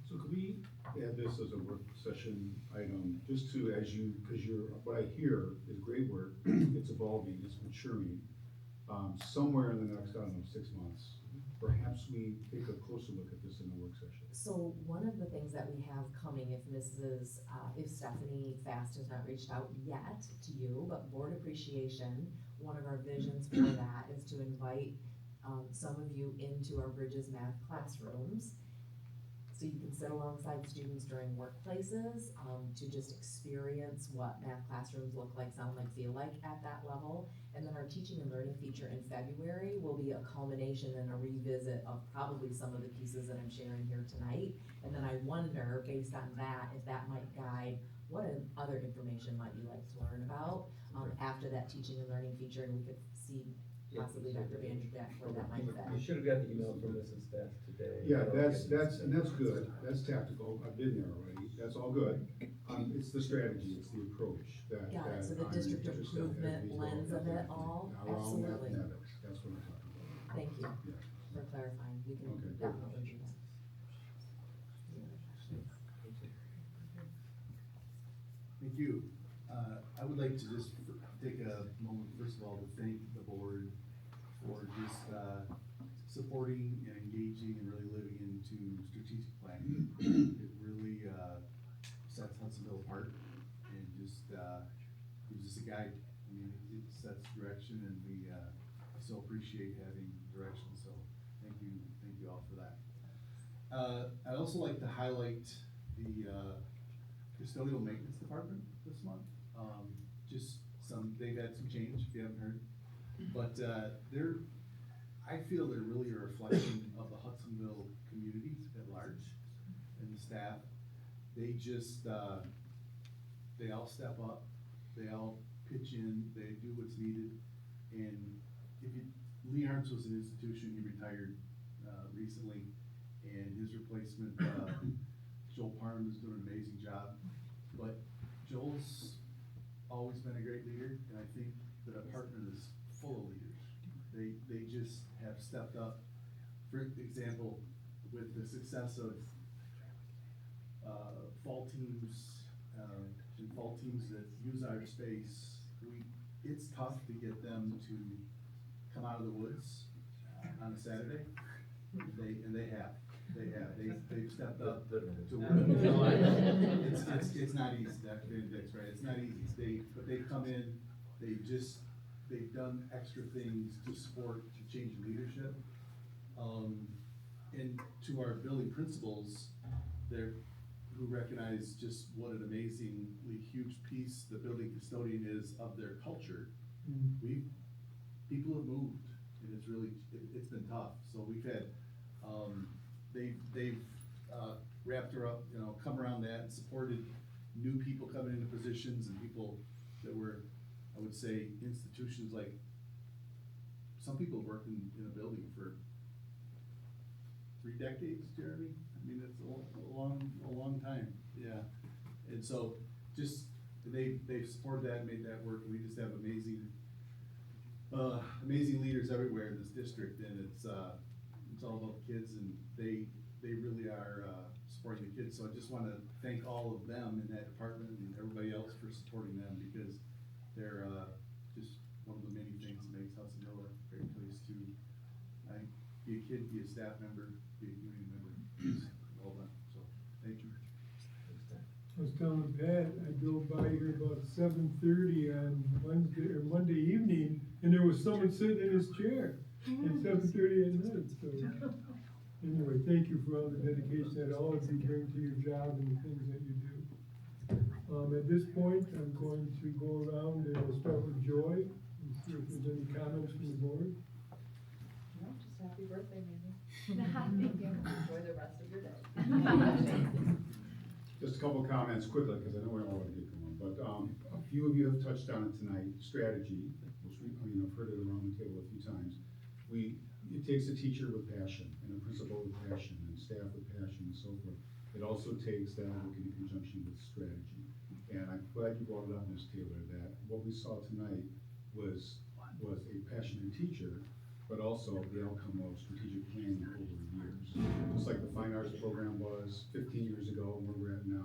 So could we add this as a work session item, just to, what I hear is great work, it's evolving, it's maturing. Somewhere in the next, I don't know, 6 months, perhaps we take a closer look at this in a work session. So one of the things that we have coming, if if Stephanie Fast has not reached out yet to you, but board appreciation, one of our visions for that is to invite some of you into our Bridges math classrooms. So you can sit alongside students during workplaces, to just experience what math classrooms look like, sound like, feel like at that level. And then our teaching and learning feature in February will be a culmination and a revisit of probably some of the pieces that I'm sharing here tonight. And then I wonder, based on that, if that might guide what other information might you like to learn about after that teaching and learning feature, and we could see possibly Dr. Vanderbeck where that might fit. You should have got the email from Mrs. Fast today. Yeah, that's good, that's tactical, I've been there already, that's all good. It's the strategy, it's the approach that. Got it, so the I'm district interested in improvement as we go. lens of it all, Around absolutely. mathematics, that's what I'm talking about. Thank you Yeah. for clarifying, we can Okay, good. definitely do that. Thank you. I would like to just take a moment, first of all, to thank the board for just supporting and engaging and really living into strategic planning. It really sets Hudsonville apart and just gives us a guide. I mean, it sets direction, and we so appreciate having direction. So thank you all for that. I'd also like to highlight the custodial maintenance department this month. They've had some change, if you haven't heard. But I feel they're really a reflection of the Hudsonville community at large and the staff. They just, they all step up, they all pitch in, they do what's needed. And Lee Hartz was an institution, he retired recently, and his replacement, Joel Parham, is doing an amazing job. But Joel's always been a great leader, and I think the department is full of leaders. They just have stepped up. For example, with the success of fall teams and fall teams that use our space, it's tough to get them to come out of the woods on a Saturday. They've stepped up to work. It's not easy, Dr. Benedict's right, it's not easy. But they've come in, they've done extra things to support the change in leadership. And to our building principals, who recognize just what an amazingly huge piece the building custodian is of their culture. People have moved, and it's been tough. So we've had, they've wrapped her up, come around that and supported new people coming into positions and people that were, I would say, institutions like, some people have worked in a building for 3 decades, Jeremy. I mean, it's a long time, yeah. And so, they've supported that and made that work. We just have amazing leaders everywhere in this district, and it's all about the kids, and they really are supporting the kids. So I just want to thank all of them in that department and everybody else for supporting them, because they're just one of the many things that makes Hudsonville a great place to be a kid, be a staff member, be a community member. It's well done. So thank you. I was telling Pat, I drove by here about 7:30 on Monday evening, and there was someone sitting in his chair at 7:30 at night. So anyway, thank you for all the dedication that all of you bring to your job and the things that you do. At this point, I'm going to go around and we'll start with Joy and see if there's any comments from the board. No, just happy birthday, Mandy. Thank you. Enjoy the rest of your day. Just a couple of comments quickly, because I know we don't want to get going, but a few of you have touched on it tonight, strategy, which I've heard it around the table a few times. It takes a teacher with passion, and a principal with passion, and staff with passion, and so forth. It also takes that working in conjunction with strategy. And I'm glad you brought it up, Ms. Taylor, that what we saw tonight was a passionate teacher, but also the outcome of strategic planning over the years. Just like the fine arts program was 15 years ago and where we're at now.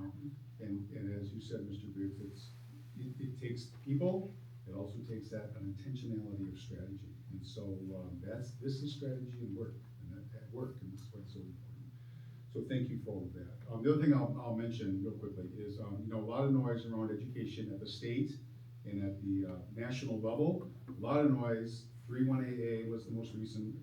And as you said, Mr. Briggs, it takes people, it also takes that an intentionality of strategy. And so this is strategy and work, and at work, and this is what's so important. So thank you for all of that. The other thing I'll mention real quickly is, a lot of noise around education at the state and at the national level. A lot of noise. 3-1AA was the most recent,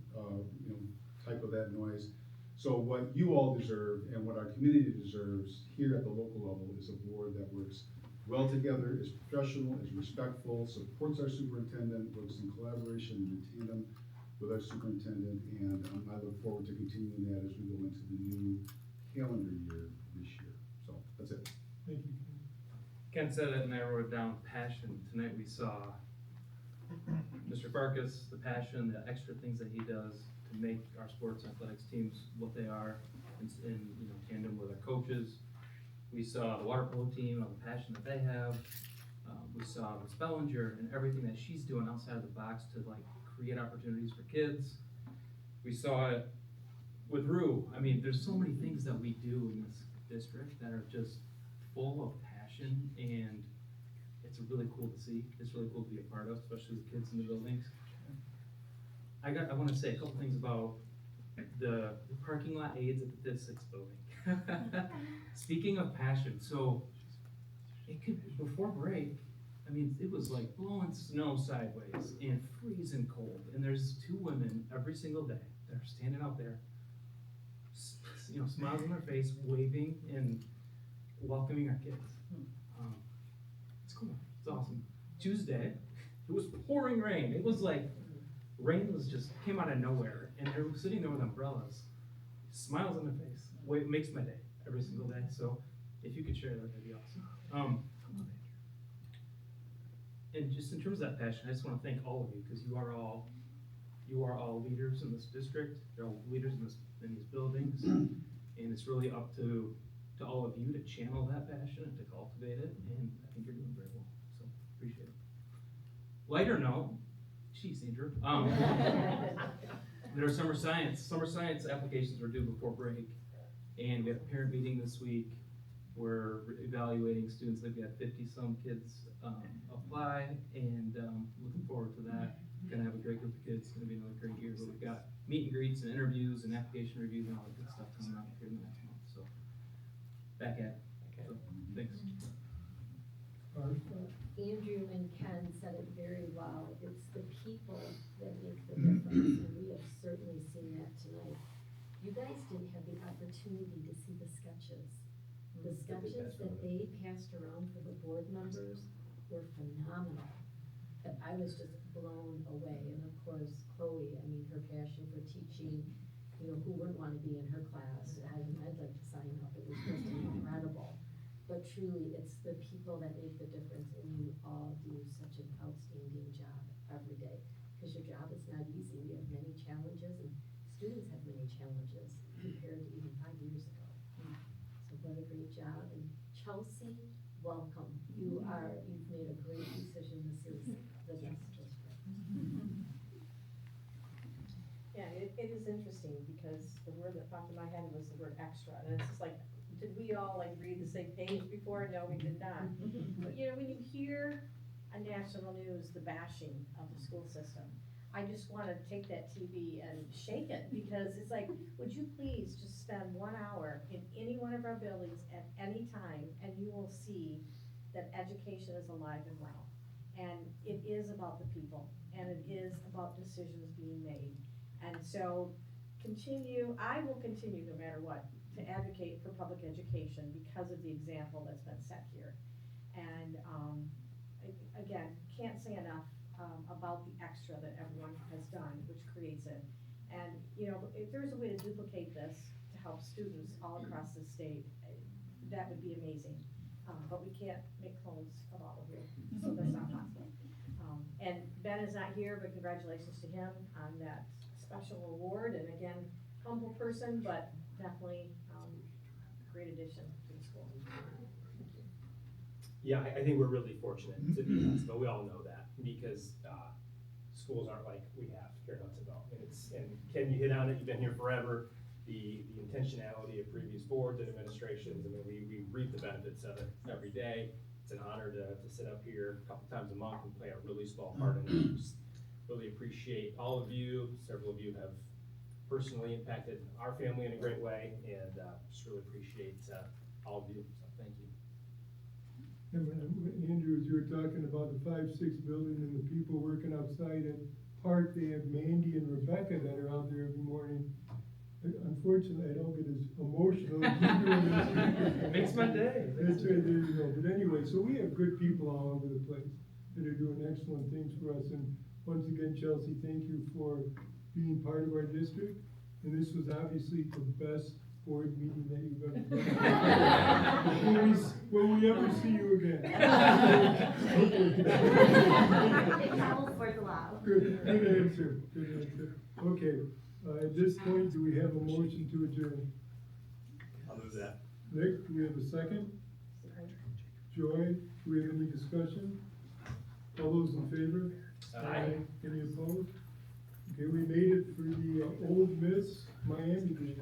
type of that noise. So what you all deserve and what our community deserves here at the local level is a board that works well together, is professional, is respectful, supports our superintendent, works in collaboration and in tandem with our superintendent, and I look forward to continuing that as we go into the new calendar year this year. So that's it. Thank you. Ken said it and I wrote it down, passion. Tonight we saw Mr. Farkas, the passion, the extra things that he does to make our sports athletics teams what they are in tandem with our coaches. We saw the water polo team, all the passion that they have. We saw Ms. Bellinger and everything that she's doing outside of the box to create opportunities for kids. We saw it with Rue. I mean, there's so many things that we do in this district that are just full of passion, and it's really cool to see. It's really cool to be a part of, especially the kids in the buildings. I want to say a couple things about the parking lot aids at the Div 6 building. Speaking of passion, so before break, I mean, it was like blowing snow sideways and freezing cold, and there's 2 women every single day that are standing out there, smiles on their face, waving and welcoming our kids. It's cool. It's awesome. Tuesday, it was pouring rain. It was like rain came out of nowhere, and they were sitting there with umbrellas, smiles on their face. It makes my day every single day. So if you could share that, that'd be awesome. And just in terms of that passion, I just want to thank all of you, because you are all leaders in this district. You're all leaders in these buildings, and it's really up to all of you to channel that passion and to cultivate it. And I think you're doing very well. So appreciate it. Lighter note, geez, Andrew. There are summer science applications are due before break, and we have a parent meeting this week. We're evaluating students. They've got 50-some kids apply, and looking forward to that. Gonna have a great group of kids. It's gonna be another great year. But we've got meet and greets and interviews and application reviews and all that good stuff coming up here in the next month. So back at it. So, thanks. Andrew and Ken said it very well. It's the people that make the difference, and we have certainly seen that tonight. You guys didn't have the opportunity to see the sketches. The sketches that they passed around for the board members were phenomenal. But I was just blown away. And of course, Chloe, I mean, her passion for teaching, who wouldn't want to be in her class? I'd like to sign up. It was just incredible. But truly, it's the people that make the difference, and you all do such an outstanding job every day. Because your job is not easy. We have many challenges, and students have many challenges compared to even 5 years ago. So what a great job. And Chelsea, welcome. You've made a great decision. This is the best district. Yeah, it is interesting, because the word that popped in my head was the word extra, and it's just like, did we all read the same page before? No, we did not. But when you hear on national news the bashing of the school system, I just want to take that TV and shake it, because it's like, would you please just spend 1 hour in any one of our buildings at any time, and you will see that education is alive and well. And it is about the people, and it is about decisions being made. And so I will continue no matter what to advocate for public education because of the example that's been set here. And again, can't say enough about the extra that everyone has done, which creates it. And if there's a way to duplicate this to help students all across the state, that would be amazing. But we can't make clones of all of you, so that's not possible. And Ben is not here, but congratulations to him on that special award. And again, humble person, but definitely great addition to the school. Yeah, I think we're really fortunate to be in Hudsonville. We all know that, because schools aren't like we have here in Hudsonville. And Ken, you hit on it, you've been here forever, the intentionality of previous boards and administrations, I mean, we reap the benefits of it every day. It's an honor to sit up here a couple times a month and play a really small part in it. Just really appreciate all of you. Several of you have personally impacted our family in a great way, and just really appreciate all of you, so thank you. And Andrew, as you were talking about the 5-6 building and the people working outside at Park, they have Mandy and Rebecca that are out there every morning. Unfortunately, I don't get as emotional as you do. Makes my day. That's right, there you go. But anyway, so we have good people all over the place that are doing excellent things for us. And once again, Chelsea, thank you for being part of our district. And this was obviously the best board meeting that you've ever done. Will we ever see you again? It travels for a while. Good answer, good answer. Okay, at this point, do we have a motion to adjourn? I'll move that. Nick, do we have a second? Joy, do we have any discussion? All those in favor? Aye. Any opposed? Okay, we made it for the Old Miss Miami game.